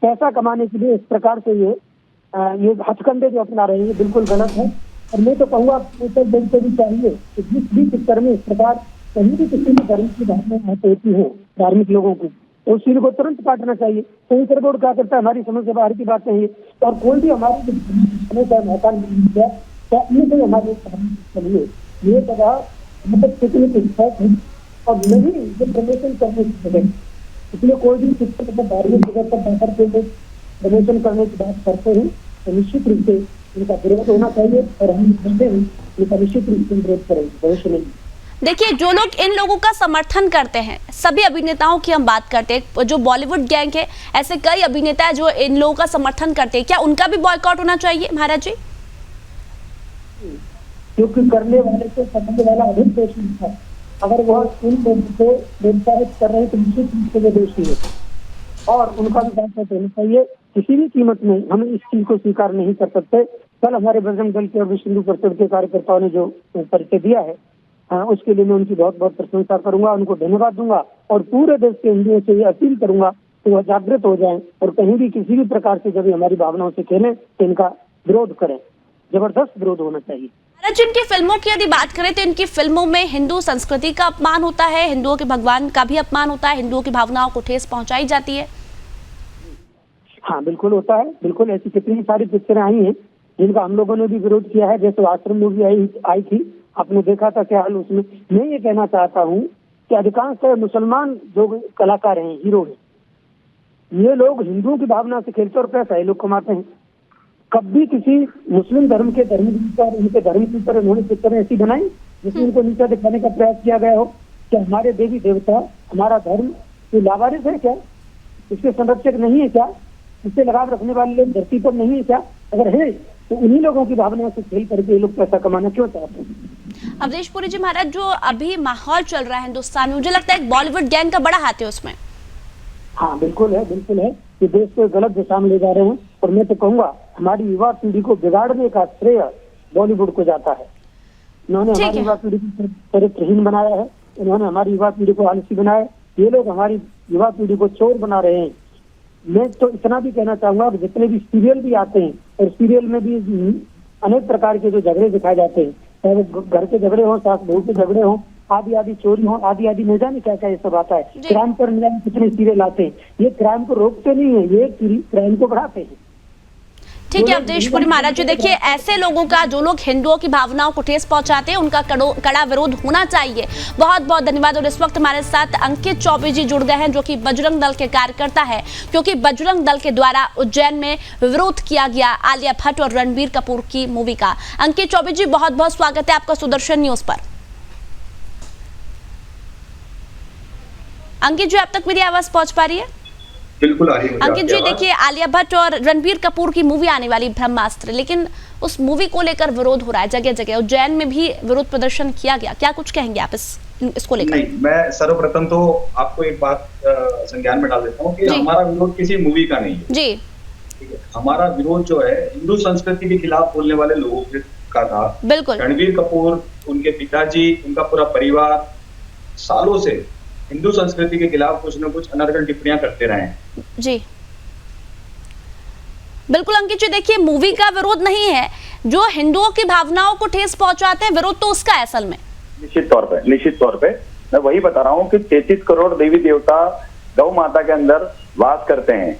पैसा कमाने के लिए इस प्रकार से ये हथकंडे जो अपना रहे हैं बिल्कुल गलत है। और मैं तो कहूँगा देश को भी चाहिए कि जिस भी पिक्चर में इस प्रकार कहीं भी किसी भी धर्म की भावना होती हो धार्मिक लोगों की, तो उस चीज को तुरंत काटना चाहिए। सेंसर बोर्ड क्या करता है, हमारी समझ से बाहर की बातें हैं। और कोई भी हमारी हमारे चलिए ये जगह मतलब कितनी और नहीं जब प्रमोशन करने की जगह, इसलिए कोई भी शिक्षक मतलब धार्मिक जगह पर बाहर के लोग प्रमोशन करने की बात करते हैं तो निश्चित रूप से इनका विरोध होना चाहिए। और हम कहते हैं इनका निश्चित रूप से विरोध करेंगे भविष्य में। देखिए, जो लोग इन लोगों का समर्थन करते हैं, सभी अभिनेताओं की हम बात करते हैं, जो बॉलीवुड गैंग है, ऐसे कई अभिनेता है जो इन लोगों का समर्थन करते हैं, क्या उनका भी बॉयकॉट होना चाहिए महाराज जी? क्योंकि करने वाले से करने वाला अधिक दोषी है। अगर वह इन लोगों को प्रोत्साहित कर रहे हैं तो निश्चित रूप से वे दोषी है और उनका भी बॉयकॉट होना चाहिए। किसी भी कीमत में हम इस चीज को स्वीकार नहीं कर सकते। कल हमारे बजरंग दल के और विश्व हिंदू परिषद के कार्यकर्ताओं ने जो परिचय दिया है, उसके लिए मैं उनकी बहुत बहुत प्रशंसा करूंगा, उनको धन्यवाद दूंगा। और पूरे देश के हिंदुओं से ये अपील करूंगा कि वह जागृत हो जाएं और कहीं भी किसी भी प्रकार से जब हमारी भावनाओं से खेलें तो इनका विरोध करें। जबरदस्त विरोध होना चाहिए। महाराज, इनकी फिल्मों की यदि बात करें तो इनकी फिल्मों में हिंदू संस्कृति का अपमान होता है, हिंदुओं के भगवान का भी अपमान होता है, हिंदुओं की भावनाओं को ठेस पहुंचाई जाती है। हाँ बिल्कुल होता है, बिल्कुल। ऐसी कितनी सारी पिक्चरें आई हैं जिनका हम लोगों ने भी विरोध किया है। जैसे आश्रम मूवी आई थी, आपने देखा था क्या हाल उसमें। मैं ये कहना चाहता हूँ कि अधिकांश मुसलमान जो कलाकार हैं, हीरो हैं, ये लोग हिंदुओं की भावना से खेलते और पैसा ये लोग कमाते हैं। कभी किसी मुस्लिम धर्म के धर्म पर, उनके धर्म के ऊपर उन्होंने पिक्चरें ऐसी बनाई जिसमें उनको नीचा दिखाने का प्रयास किया गया हो कि हमारे देवी देवता, हमारा धर्म ये लावारिस है क्या, इसके संरक्षक नहीं है क्या, इससे लगाव रखने वाले लोग धरती पर नहीं है क्या? अगर है तो उन्हीं लोगों की भावना से खेल करके ये लोग पैसा कमाना क्यों चाहते हैं? अवधेश पुरी जी, महाराज, जो अभी माहौल चल रहा है हिंदुस्तान में, मुझे लगता है एक बॉलीवुड गैंग का बड़ा हाथ है उसमें। हाँ बिल्कुल है, बिल्कुल है। ये देश को गलत दिशा में ले जा रहे हैं और मैं तो कहूँगा हमारी युवा पीढ़ी को बिगाड़ने का श्रेय बॉलीवुड को जाता है। इन्होंने हमारी युवा पीढ़ी को चरित्रहीन बनाया है, इन्होंने हमारी युवा पीढ़ी को आलसी बनाया। ये लोग हमारी युवा पीढ़ी को चोर बना रहे हैं। मैं तो इतना भी कहना चाहूंगा कि जितने भी सीरियल भी आते हैं और सीरियल में भी अनेक प्रकार के जो झगड़े दिखाए जाते हैं, चाहे वो घर के झगड़े हों, सास बहू के झगड़े हों, आदि चोरी हो, आदि न जाने क्या क्या ये सब आता है। क्राइम पर न जाने कितने सीरियल आते हैं। ये क्राइम को रोकते नहीं है, ये क्राइम को बढ़ाते हैं। ठीक है अवधेश पुरी महाराज जी, देखिए ऐसे लोगों का, जो लोग हिंदुओं की भावनाओं को ठेस पहुंचाते हैं, उनका कड़ा विरोध होना चाहिए। बहुत बहुत धन्यवाद। और इस वक्त हमारे साथ अंकित चौबे जी जुड़ गए हैं, जो कि बजरंग दल के कार्यकर्ता है, क्योंकि बजरंग दल के द्वारा उज्जैन में विरोध किया गया आलिया भट्ट और रणबीर कपूर की मूवी का। अंकित चौबे जी, बहुत बहुत स्वागत है आपका सुदर्शन न्यूज पर। अंकित जी, अब तक मेरी आवाज पहुंच पा रही है? बिल्कुल आ रही है मुझे अंकित आपकी जी, आवाज़। देखिए आलिया भट्ट और रणबीर कपूर की मूवी आने वाली ब्रह्मास्त्र, लेकिन उस मूवी को लेकर विरोध हो रहा है जगह जगह। उज्जैन में भी विरोध प्रदर्शन किया गया, क्या कुछ कहेंगे आप इसको लेकर? नहीं, मैं सर्वप्रथम तो आपको एक बात संज्ञान में डाल देता हूँ कि जी। हमारा विरोध किसी मूवी का नहीं है। जी ठीक है, हमारा विरोध जो है हिंदू संस्कृति के खिलाफ बोलने वाले लोगों का था। बिल्कुल। रणबीर कपूर, उनके पिताजी, उनका पूरा परिवार सालों से हिंदू संस्कृति के खिलाफ कुछ न कुछ अनर्गल टिप्पणियां करते रहे हैं। जी बिल्कुल अंकित जी, देखिए मूवी का विरोध नहीं है, जो हिंदुओं की भावनाओं को ठेस पहुंचाते हैं विरोध तो उसका है असल में। निश्चित तौर पे मैं वही बता रहा हूँ कि 33 करोड़ देवी देवता गौ माता के अंदर वास करते हैं।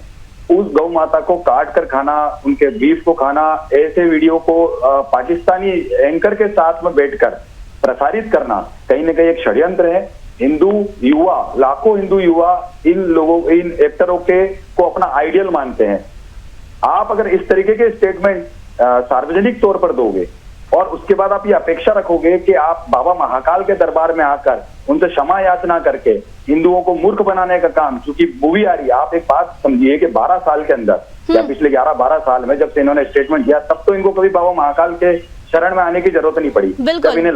उस गौ माता को काट कर खाना, उनके बीफ को खाना, ऐसे वीडियो को पाकिस्तानी एंकर के साथ में बैठकर प्रसारित करना कहीं न कहीं एक षड्यंत्र है। हिंदू युवा, लाखों हिंदू युवा इन एक्टरों को अपना आइडियल मानते हैं। आप अगर इस तरीके के स्टेटमेंट सार्वजनिक तौर पर दोगे और उसके बाद आप ये अपेक्षा रखोगे कि आप बाबा महाकाल के दरबार में आकर उनसे क्षमा याचना करके हिंदुओं को मूर्ख बनाने का काम, क्योंकि मूवी आ रही है, आप एक बात समझिए कि 12 साल के अंदर या पिछले 11-12 साल में जब से इन्होंने स्टेटमेंट दिया तब तो इनको कभी बाबा महाकाल के शरण में आने की जरूरत नहीं पड़ी। जब इन्हें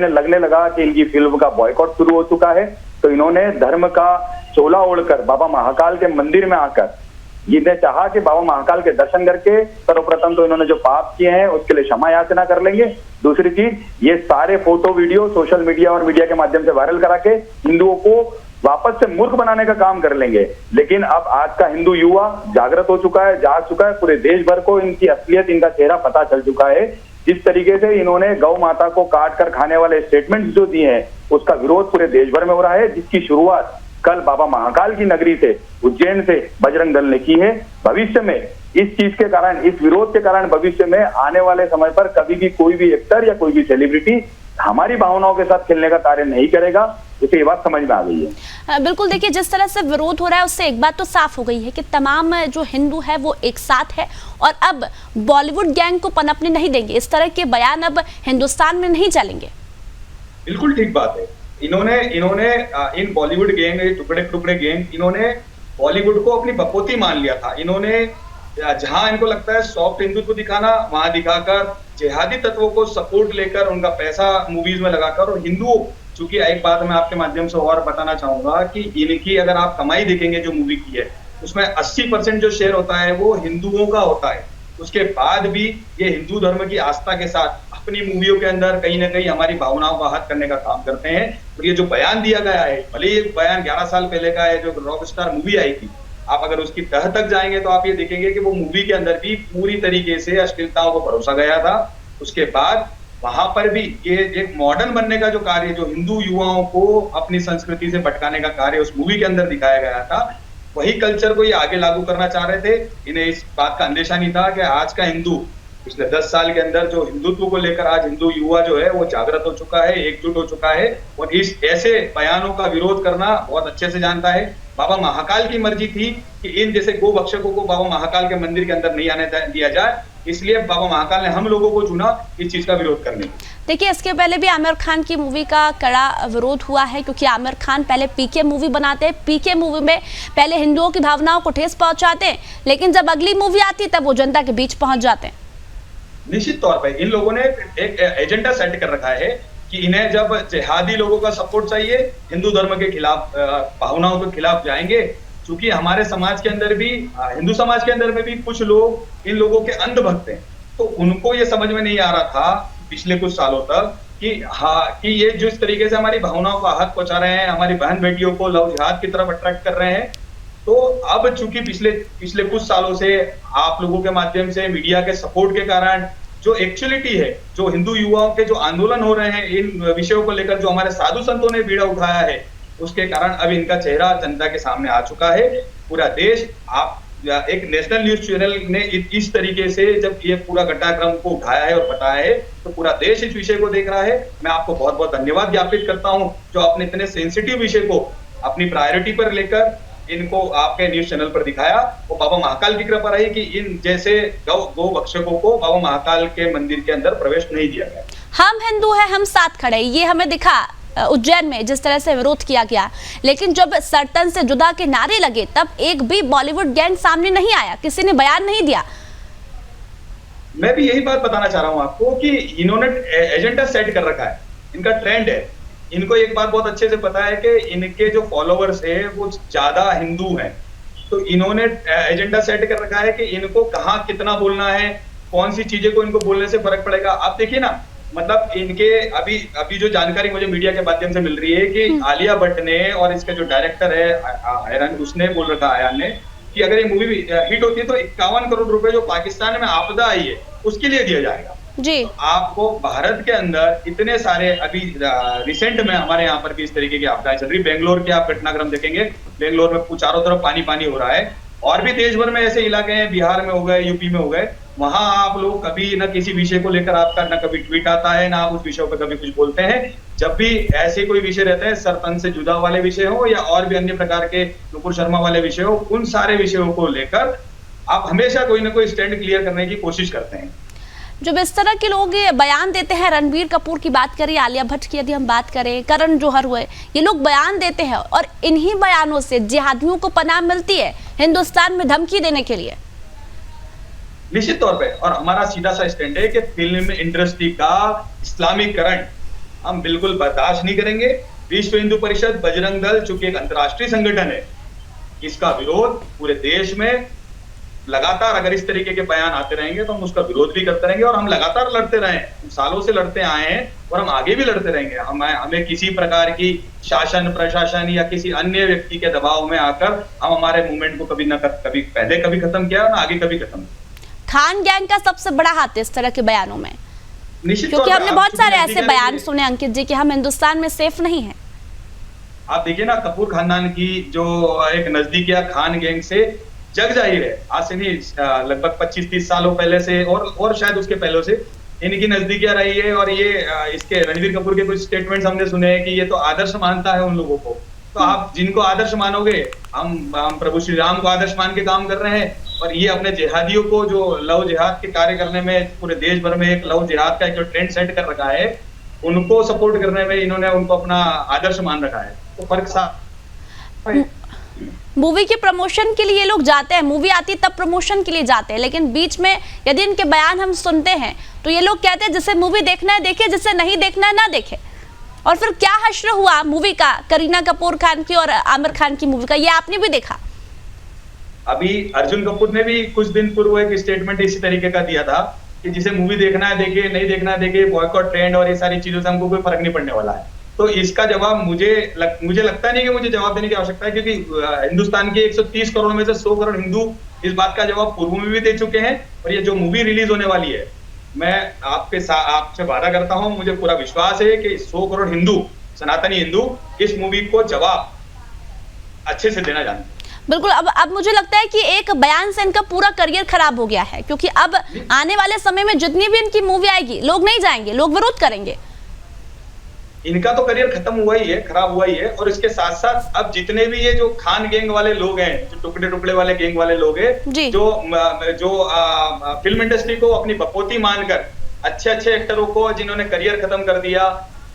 लगने लगा कि इनकी फिल्म का बॉयकॉट शुरू हो चुका है तो इन्होंने धर्म का चोला ओढ़कर बाबा महाकाल के मंदिर में आकर इन्हें चाहा कि बाबा महाकाल के दर्शन करके सर्वप्रथम तो इन्होंने जो पाप किए हैं उसके लिए क्षमा याचना कर लेंगे। दूसरी चीज, ये सारे फोटो वीडियो सोशल मीडिया और मीडिया के माध्यम से वायरल करा के हिंदुओं को वापस से मूर्ख बनाने का काम कर लेंगे। लेकिन अब आज का हिंदू युवा जागृत हो चुका है, जाग चुका है। पूरे देश भर को इनकी असलियत, इनका चेहरा पता चल चुका है। जिस तरीके से इन्होंने गौ माता को काट कर खाने वाले स्टेटमेंट जो दिए हैं उसका विरोध पूरे देश भर में हो रहा है, जिसकी शुरुआत कल बाबा महाकाल की नगरी से, उज्जैन से बजरंग दल ने की है। भविष्य में इस चीज के कारण, इस विरोध के कारण भविष्य में आने वाले समय पर कभी भी कोई भी एक्टर या कोई भी सेलिब्रिटी हमारी भावनाओं के साथ खेलने का कार्य नहीं करेगा। उसे ये बात समझ में आ गई है। बिल्कुल, देखिए जिस तरह से विरोध हो रहा है उससे एक बात तो साफ हो गई है कि तमाम जो हिंदू है वो एक साथ है और अब बॉलीवुड गैंग को पनपने नहीं देंगे। इस तरह के बयान अब हिंदुस्तान में नहीं चलेंगे। बिल्कुल ठीक बात है। इन्होंने इन बॉलीवुड गैंग, टुकड़े गैंग, इन्होंने बॉलीवुड को अपनी बपोती मान लिया था। इन्होंने जहां इनको लगता है सॉफ्ट हिंदुत्व दिखाना, वहां दिखाकर जिहादी तत्वों को सपोर्ट लेकर उनका पैसा मूवीज में लगाकर, और हिंदुओं, चूंकि एक बात मैं आपके माध्यम से और बताना चाहूंगा कि इनकी अगर आप कमाई देखेंगे जो मूवी की है उसमें 80% जो शेयर होता है वो हिंदुओं का होता है। उसके बाद भी ये हिंदू धर्म की आस्था के साथ अपनी मूवियों के अंदर कहीं ना कहीं हमारी भावनाओं का आहत करने का काम करते हैं। और ये जो बयान दिया गया है, भले ये बयान 11 साल पहले का है, जो रॉकस्टार मूवी आई थी, आप अगर उसकी तह तक जाएंगे तो आप ये देखेंगे कि वो मूवी के अंदर भी पूरी तरीके से अश्लीलताओं को परोसा गया था। उसके बाद वहां पर भी ये एक मॉडर्न बनने का जो कार्य, जो हिंदू युवाओं को अपनी संस्कृति से भटकाने का कार्य उस मूवी के अंदर दिखाया गया था, वही कल्चर को ये आगे लागू करना चाह रहे थे। इन्हें इस बात का अंदेशा नहीं था कि आज का हिंदू पिछले 10 साल के अंदर जो हिंदुत्व को लेकर आज हिंदू युवा जो है वो जागृत हो चुका है, एकजुट हो चुका है और इस ऐसे बयानों का विरोध करना बहुत अच्छे से जानता है। बाबा महाकाल की मर्जी थी कि इन जैसे गो भक्षकों को बाबा महाकाल के मंदिर के अंदर नहीं आने दिया जाए, इसलिए बाबा महाकाल ने हम लोगों को चुना इस चीज का विरोध करने। देखिए, इसके पहले भी आमिर खान की मूवी का कड़ा विरोध हुआ है, क्योंकि आमिर खान पहले पीके मूवी बनाते हैं। पीके मूवी में पहले हिंदुओं की भावनाओं को ठेस पहुंचाते हैं, लेकिन जब अगली मूवी आती है तब वो जनता के बीच पहुंच जाते हैं। निश्चित तौर पर इन लोगों ने एक एजेंडा सेट कर रखा है कि इन्हें जब जिहादी लोगों का सपोर्ट चाहिए, हिंदू धर्म के खिलाफ, भावनाओं के खिलाफ जाएंगे। क्योंकि हमारे समाज के अंदर भी, हिंदू समाज के अंदर में भी कुछ लोग इन लोगों के अंधभक्त हैं, तो उनको ये समझ में नहीं आ रहा था पिछले कुछ सालों तक कि ये जिस तरीके से हमारी भावनाओं को आहत पहुंचा रहे हैं, हमारी बहन बेटियों को लव जिहाद की तरफ अट्रैक्ट कर रहे हैं। तो अब चूंकि पिछले कुछ सालों से आप लोगों के माध्यम से, मीडिया के सपोर्ट के कारण जो एक्चुअलिटी है, जो हिंदू युवाओं के जो आंदोलन हो रहे हैं इन विषयों को लेकर, जो हमारे साधु संतों ने बीड़ा उठाया है, उसके कारण अब इनका चेहरा जनता के सामने आ चुका है। पूरा देश, आप एक नेशनल न्यूज चैनल ने इस तरीके से जब ये पूरा घटनाक्रम को उठाया है और बताया है, तो पूरा देश इस विषय को देख रहा है। मैं आपको बहुत बहुत धन्यवाद ज्ञापित करता हूं जो आपने इतने सेंसिटिव विषय को अपनी प्रायोरिटी पर लेकर इनको आपके न्यूज चैनल पर दिखाया। वो बाबा महाकाल की कृपा रही कि इन जैसे गौ भक्षकों को बाबा महाकाल के मंदिर के अंदर प्रवेश नहीं दिया गया। हम हिंदू हैं, हम साथ खड़े, ये हमें दिखा उज्जैन में जिस तरह से विरोध किया गया, लेकिन जब सर्तन से जुदा के नारे लगे तब एक भी बॉलीवुड गैंग सामने नहीं आया, किसी ने बयान नहीं दिया। मैं भी यही बात बताना चाह रहा हूं आपको कि इन्होंने एजेंडा सेट कर रखा है, इनका ट्रेंड है। इनको एक बात बहुत अच्छे से पता है कि इनके जो फॉलोवर्स है वो ज्यादा हिंदू हैं, तो इन्होंने एजेंडा सेट कर रखा है कि इनको कहाँ कितना बोलना है, कौन सी चीजें को इनको बोलने से फर्क पड़ेगा। आप देखिए ना, मतलब इनके अभी जो जानकारी मुझे मीडिया के माध्यम से मिल रही है कि आलिया भट्ट ने और इसका जो डायरेक्टर है आयरन, उसने बोल रखा आयरन ने कि अगर ये मूवी हिट होती है तो 51 करोड़ रुपए जो पाकिस्तान में आपदा आई है उसके लिए दिया जाएगा जी। तो आपको भारत के अंदर इतने सारे अभी रिसेंट में हमारे यहाँ पर भी इस तरीके की आपदाएं चल रही। बेंगलोर के आप घटनाक्रम देखेंगे, बेंगलोर में चारों तरफ पानी पानी हो रहा है, और भी देश भर में ऐसे इलाके हैं, बिहार में हो गए, यूपी में हो गए, वहां आप लोग कभी ना किसी विषय को लेकर आपका ना कभी ट्वीट आता है, ना आप उस विषय पर कभी कुछ बोलते हैं। जब भी ऐसे कोई विषय रहते हैं, सरतन से जुदा वाले विषय हो या और भी अन्य प्रकार के नुपुर शर्मा वाले विषय हो, उन सारे विषयों को लेकर आप हमेशा कोई ना कोई स्टैंड क्लियर करने की कोशिश करते हैं। जब इस तरह के लोग ये बयान देते हैं, रणबीर कपूर की बात करें, आलिया भट्ट की यदि हम बात करें, करण जौहर हुए, ये लोग बयान देते हैं और इन्हीं बयानों से जिहादियों को पनाह मिलती है हिंदुस्तान में धमकी देने के लिए। निश्चित तौर पे, और हमारा सीधा सा स्टैंड है कि फिल्म इंडस्ट्री का इस्लामीकरण हम बिल्कुल बर्दाश्त नहीं करेंगे। विश्व हिंदू परिषद, बजरंग दल चूंकि एक अंतर्राष्ट्रीय संगठन है, इसका विरोध पूरे देश में लगातार, अगर इस तरीके के बयान आते रहेंगे तो हम उसका विरोध भी करते रहेंगे, और हम लगातार लड़ते रहे, सालों से लड़ते आए हैं और हम आगे भी लड़ते रहेंगे। हमें किसी प्रकार की शासन प्रशासन या किसी अन्य व्यक्ति के दबाव में आकर हम हमारे मूवमेंट को कभी पहले कभी खत्म किया ना आगे कभी खत्म। खान गैंग का सबसे बड़ा हाथ है इस तरह के बयानों में, निश्चित, क्योंकि हमने बहुत सारे ऐसे बयान सुने अंकित जी कि हम हिंदुस्तान में सेफ नहीं है। आप देखिए ना, कपूर खानदान की जो एक नजदीकियां खान गैंग से जग जाहिर है, आज से नहीं लगभग 25-30 सालों पहले से और शायद उसके पहले से इनकी नजदीकियां रही है। और ये इसके रणबीर कपूर के कुछ स्टेटमेंट्स हमने सुने हैं कि ये तो आदर्श मानता है उन लोगों को। तो आप जिनको आदर्श मानोगे, हम प्रभु श्री राम को आदर्श मान के काम कर रहे हैं, और ये अपने जिहादियों को जो लव जिहाद के कार्य करने में पूरे देश भर में एक लव जिहाद का एक जो ट्रेंड सेट कर रखा है, उनको सपोर्ट करने में इन्होंने उनको अपना आदर्श मान रखा है। तो फर्क साफ। मूवी के प्रमोशन के लिए ये लोग जाते हैं, मूवी आती तब प्रमोशन के लिए जाते हैं, लेकिन बीच में यदि इनके बयान हम सुनते हैं तो ये लोग कहते हैं जिसे मूवी देखना है देखे, जिसे नहीं देखना है ना देखे। और फिर क्या हश्र हुआ मूवी का, करीना कपूर खान की और आमिर खान की मूवी का, ये आपने भी देखा। अभी अर्जुन कपूर ने भी कुछ दिन पूर्व एक स्टेटमेंट इसी तरीके का दिया था कि जिसे मूवी देखना है देखे, नहीं देखना है देखे, बॉयकॉट ट्रेंड और ये सारी चीजों से हमको कोई फर्क नहीं पड़ने वाला है। तो इसका जवाब मुझे लगता नहीं कि मुझे जवाब देने की आवश्यकता है, क्योंकि हिंदुस्तान के 130 करोड़ में से 100 करोड़ हिंदू इस बात का जवाब पूर्व में भी दे चुके हैं। और ये जो मूवी रिलीज होने वाली है, मैं आपसे वादा करता हूं, मुझे पूरा विश्वास है कि 100 करोड़ हिंदू, सनातनी हिंदू, इस मूवी को जवाब अच्छे से देना जानते हैं। बिल्कुल। अब मुझे लगता है कि एक बयान से इनका पूरा करियर खराब हो गया है, क्योंकि अब आने वाले समय में जितनी भी इनकी मूवी आएगी, लोग नहीं जाएंगे, लोग विरोध करेंगे। इनका तो करियर खत्म हुआ ही है, खराब हुआ ही है। और इसके साथ साथ अब जितने भी ये जो खान गैंग वाले लोग हैं, जो टुकड़े टुकड़े वाले गैंग वाले लोग हैं, जो फिल्म इंडस्ट्री को अपनी बपोती मानकर अच्छे अच्छे एक्टरों को जिन्होंने करियर खत्म कर दिया,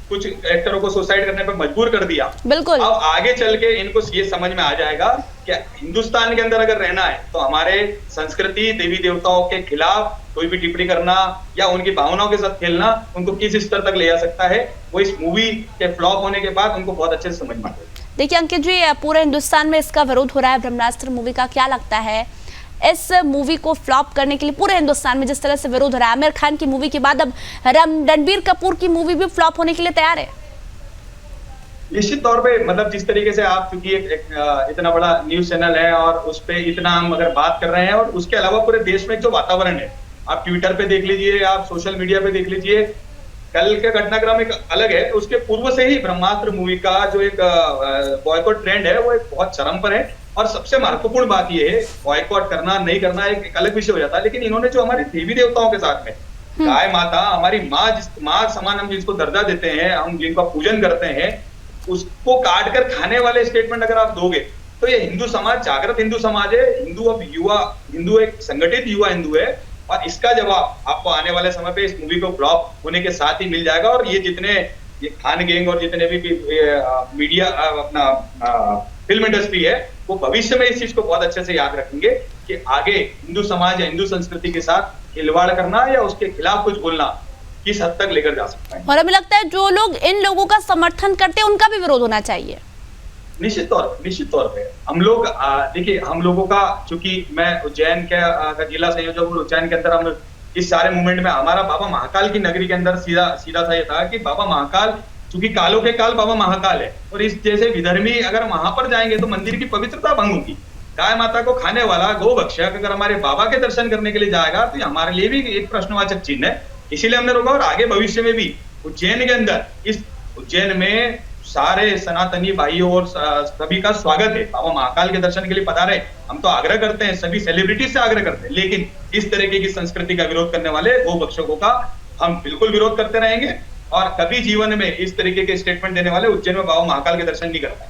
कुछ एक्टरों को सुसाइड करने पर मजबूर कर दिया, बिल्कुल। अब आगे चल के इनको ये समझ में आ जाएगा कि हिंदुस्तान के अंदर अगर रहना है तो हमारे संस्कृति, देवी देवताओं के खिलाफ कोई भी टिप्पणी करना या उनकी भावनाओं के साथ खेलना उनको किस स्तर तक ले जा सकता है, वो इस मूवी के फ्लॉप होने के बाद उनको बहुत अच्छे से समझ में आ जाएगा। देखिए अंकित जी, पूरे हिंदुस्तान में इसका विरोध हो रहा है ब्रह्मास्त्र मूवी का, क्या लगता है इस मूवी को फ्लॉप करने के लिए पूरे हिंदुस्तान में जिस तरह से विरोध हो रहा है? आमिर खान की मूवी के बाद अब रणबीर कपूर की मूवी भी फ्लॉप होने के लिए तैयार है। निश्चित तौर पे, मतलब जिस तरीके से आप चूंकि एक इतना बड़ा न्यूज चैनल है और उस पे इतना हम अगर बात कर रहे हैं, और उसके अलावा पूरे देश में जो वातावरण है, आप ट्विटर पे देख लीजिए, आप सोशल मीडिया पे देख लीजिए, कल का घटनाक्रम एक अलग है। उसके पूर्व से ही ब्रह्मास्त्र मूवी का जो एक बॉयकॉट ट्रेंड है वो एक बहुत चरम पर है। और सबसे महत्वपूर्ण बात ये है, बॉयकॉट करना नहीं करना एक अलग विषय हो जाता है, लेकिन इन्होंने जो हमारे देवी देवताओं के साथ में गाय माता, हमारी माँ समान हम जिसको दर्जा देते हैं, हम जिनका पूजन करते हैं, उसको काट कर खाने वाले स्टेटमेंट अगर आप दोगे तो ये हिंदू समाज जागृत हिंदू समाज है, हिंदू अब युवा हिंदू, एक संगठित युवा हिंदू है। और इसका जवाब आपको आने वाले समय पे इस मूवी को फ्लॉप होने के साथ ही मिल जाएगा। और ये जितने ये खान गैंग और जितने भी मीडिया अपना फिल्म इंडस्ट्री है, वो भविष्य में इस चीज को बहुत अच्छे से याद रखेंगे कि आगे हिंदू समाज या हिंदू संस्कृति के साथ खिलवाड़ करना या उसके खिलाफ कुछ बोलना किस हद तक लेकर जा सकता है। और हमें लगता है जो लोग इन लोगों का समर्थन करते हैं उनका भी विरोध होना चाहिए। निश्चित तौर पे हम लोग देखिए, हम लोगों का, चूंकि मैं उज्जैन का जिला संयोजक हूँ, उज्जैन के अंदर हम इस सारे मूवमेंट में हमारा बाबा महाकाल की नगरी के अंदर सीधा सा ये था कि बाबा महाकाल, चूंकि कालों के काल बाबा महाकाल है, और इस जैसे विधर्मी अगर वहां पर जाएंगे तो मंदिर की पवित्रता भंग होगी। गाय माता को खाने वाला गोभक्षक अगर हमारे बाबा के दर्शन करने के लिए जाएगा तो हमारे लिए भी एक प्रश्नवाचक चिन्ह है। इसीलिए हमने रोका, और आगे भविष्य में भी उज्जैन के अंदर, इस उज्जैन में सारे सनातनी भाइयों और सभी का स्वागत है। बाबा महाकाल के दर्शन के लिए पधारे। हम तो आग्रह करते हैं, सभी सेलिब्रिटी से आग्रह करते हैं, लेकिन इस तरीके की संस्कृति का विरोध करने वाले गोभक्षकों का हम बिल्कुल विरोध करते रहेंगे, और कभी जीवन में इस तरीके के स्टेटमेंट देने वाले उज्जैन में बाबा महाकाल के दर्शन नहीं कर पाए।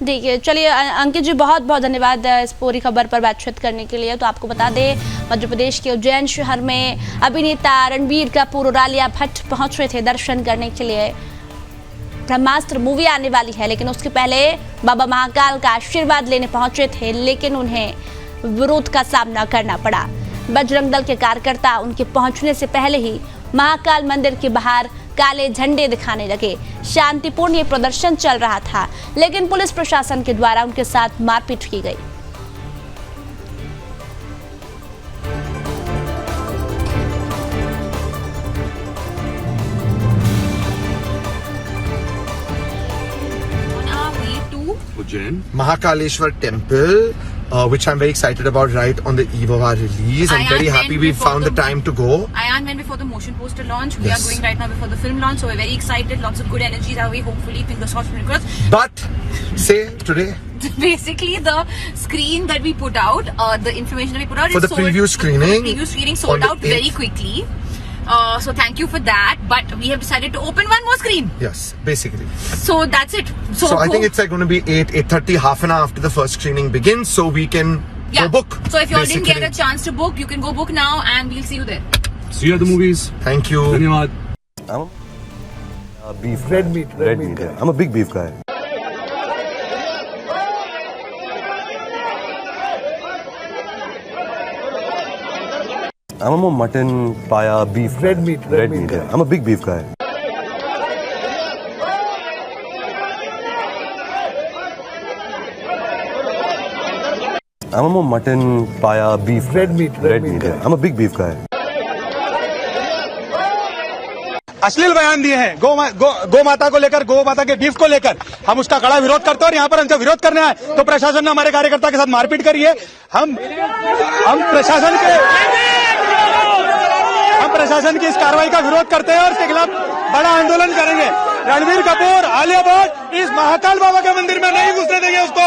ठीक है, चलिए अंकित जी, बहुत बहुत धन्यवाद इस पूरी खबर पर बातचीत करने के लिए। तो आपको बता दें, मध्य प्रदेश के उज्जैन शहर में अभिनेता रणबीर कपूर और आलिया भट्ट पहुंच रहे थे दर्शन करने के लिए। ब्रह्मास्त्र मूवी आने वाली है, लेकिन उसके पहले बाबा महाकाल का आशीर्वाद लेने पहुंचे थे, लेकिन उन्हें विरोध का सामना करना पड़ा। बजरंग दल के कार्यकर्ता उनके पहुंचने से पहले ही महाकाल मंदिर के बाहर काले झंडे दिखाने लगे। शांतिपूर्ण ये प्रदर्शन चल रहा था, लेकिन पुलिस प्रशासन के द्वारा उनके साथ मारपीट की गई। Mahakaleshwar temple, which I'm very excited about right on the eve of our release. I'm very happy we found the time to go. Iron Man before the motion poster launch. We are going right now before the film launch, so we're very excited. Lots of good energy that way. Hopefully, fingers crossed. But say today. Basically, the screen that we put out, the information that we put out for the preview screening sold out very quickly. So thank you for that. But we have decided to open one more screen. Yes, basically. So that's it. So I think it's like going to be 8:30, half an hour after the first screening begins, so we can go book. So if you all didn't get a chance to book, you can go book now, and we'll see you there. See you at the movies. Thank you. Dhanyawad. I'm beef. Red meat. Yeah. I'm a big beef guy. I'm a more mutton, paya, beef. Red meat. Yeah. I'm a big beef guy. I'm a more mutton, paya, beef. Red meat. Yeah. I'm a big beef guy. अश्लील बयान दिए हैं गौ माता को लेकर, गौ माता के बीफ को लेकर। हम उसका कड़ा विरोध करते हैं, और यहाँ पर हमसे विरोध करने आए तो प्रशासन ने हमारे कार्यकर्ता के साथ मारपीट करी है। हम प्रशासन की इस कार्रवाई का विरोध करते हैं और इसके खिलाफ बड़ा आंदोलन करेंगे। रणबीर कपूर, आलिया भट्ट इस महाकाल बाबा के मंदिर में नहीं घुसने देंगे उसको।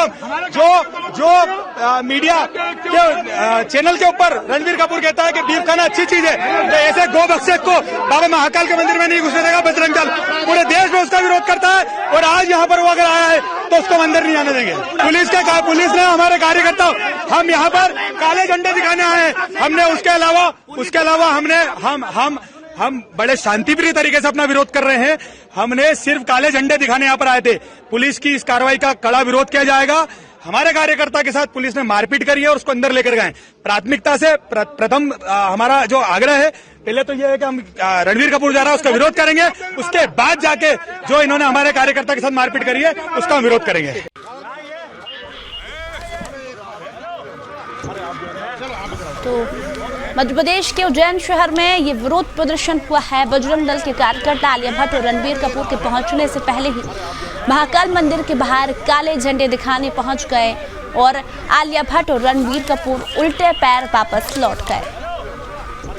जो मीडिया के चैनल के ऊपर रणबीर कपूर कहता है कि बीफ खाना अच्छी चीज है, तो ऐसे गौ भक्षक को बाबा महाकाल के मंदिर में नहीं घुसने देगा बजरंग दल। पूरे देश में उसका विरोध करता है, और आज यहाँ पर वो अगर आया है तो उसको मंदिर नहीं आने देंगे। पुलिस ने हमारे कार्यकर्ता, हम यहाँ पर काले झंडे दिखाने आए हैं। हमने उसके अलावा हम बड़े शांतिप्रिय तरीके से अपना विरोध कर रहे हैं। हमने सिर्फ काले झंडे दिखाने यहाँ पर आए थे। पुलिस की इस कार्रवाई का कड़ा विरोध किया जाएगा। हमारे कार्यकर्ता के साथ पुलिस ने मारपीट करी है और उसको अंदर लेकर गए। प्राथमिकता से प्रथम हमारा जो आग्रह है, पहले तो यह है कि हम रणबीर कपूर जा रहा है उसका विरोध करेंगे, उसके बाद जाके जो इन्होंने हमारे कार्यकर्ता के साथ मारपीट करी है उसका हम विरोध करेंगे। तो मध्य प्रदेश के उज्जैन शहर में ये विरोध प्रदर्शन हुआ है। बजरंग दल के कार्यकर्ता आलिया भट्ट और रणबीर कपूर के पहुंचने से पहले ही महाकाल मंदिर के बाहर काले झंडे दिखाने पहुंच गए, और आलिया भट्ट और रणबीर कपूर उल्टे पैर वापस लौट गए।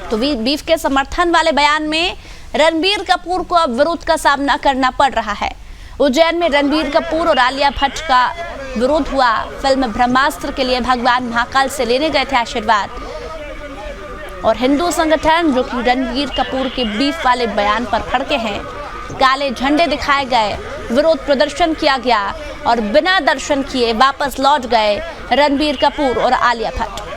तो बीफ के समर्थन वाले बयान में रणबीर कपूर को अब विरोध का सामना करना पड़ रहा है। उज्जैन में रणबीर कपूर और आलिया भट्ट का विरोध हुआ। फिल्म ब्रह्मास्त्र के लिए भगवान महाकाल से लेने गए थे आशीर्वाद, और हिंदू संगठन जो कि रणबीर कपूर के बीफ वाले बयान पर भड़के हैं, काले झंडे दिखाए गए, विरोध प्रदर्शन किया गया, और बिना दर्शन किए वापस लौट गए रणबीर कपूर और आलिया भट्ट।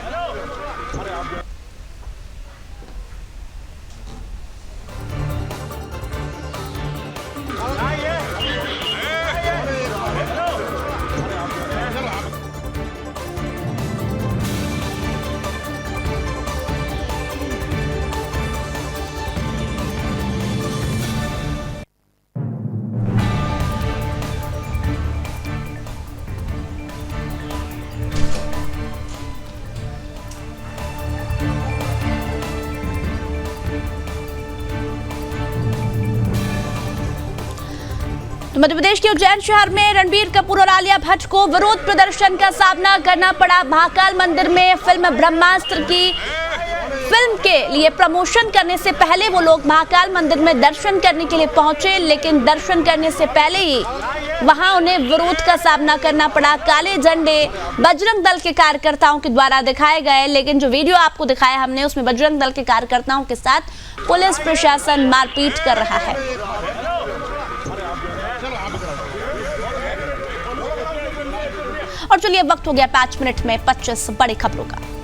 तो मध्य प्रदेश के उज्जैन शहर में रणबीर कपूर और आलिया भट्ट को विरोध प्रदर्शन का सामना करना पड़ा। महाकाल मंदिर में फिल्म ब्रह्मास्त्र की फिल्म के लिए प्रमोशन करने से पहले वो लोग महाकाल मंदिर में दर्शन करने के लिए पहुंचे, लेकिन दर्शन करने से पहले ही वहां उन्हें विरोध का सामना करना पड़ा। काले झंडे बजरंग दल के कार्यकर्ताओं के द्वारा दिखाए गए, लेकिन जो वीडियो आपको दिखाया हमने उसमें बजरंग दल के कार्यकर्ताओं के साथ पुलिस प्रशासन मारपीट कर रहा है। और चलिए वक्त हो गया 5 मिनट में 25 बड़ी खबरों का।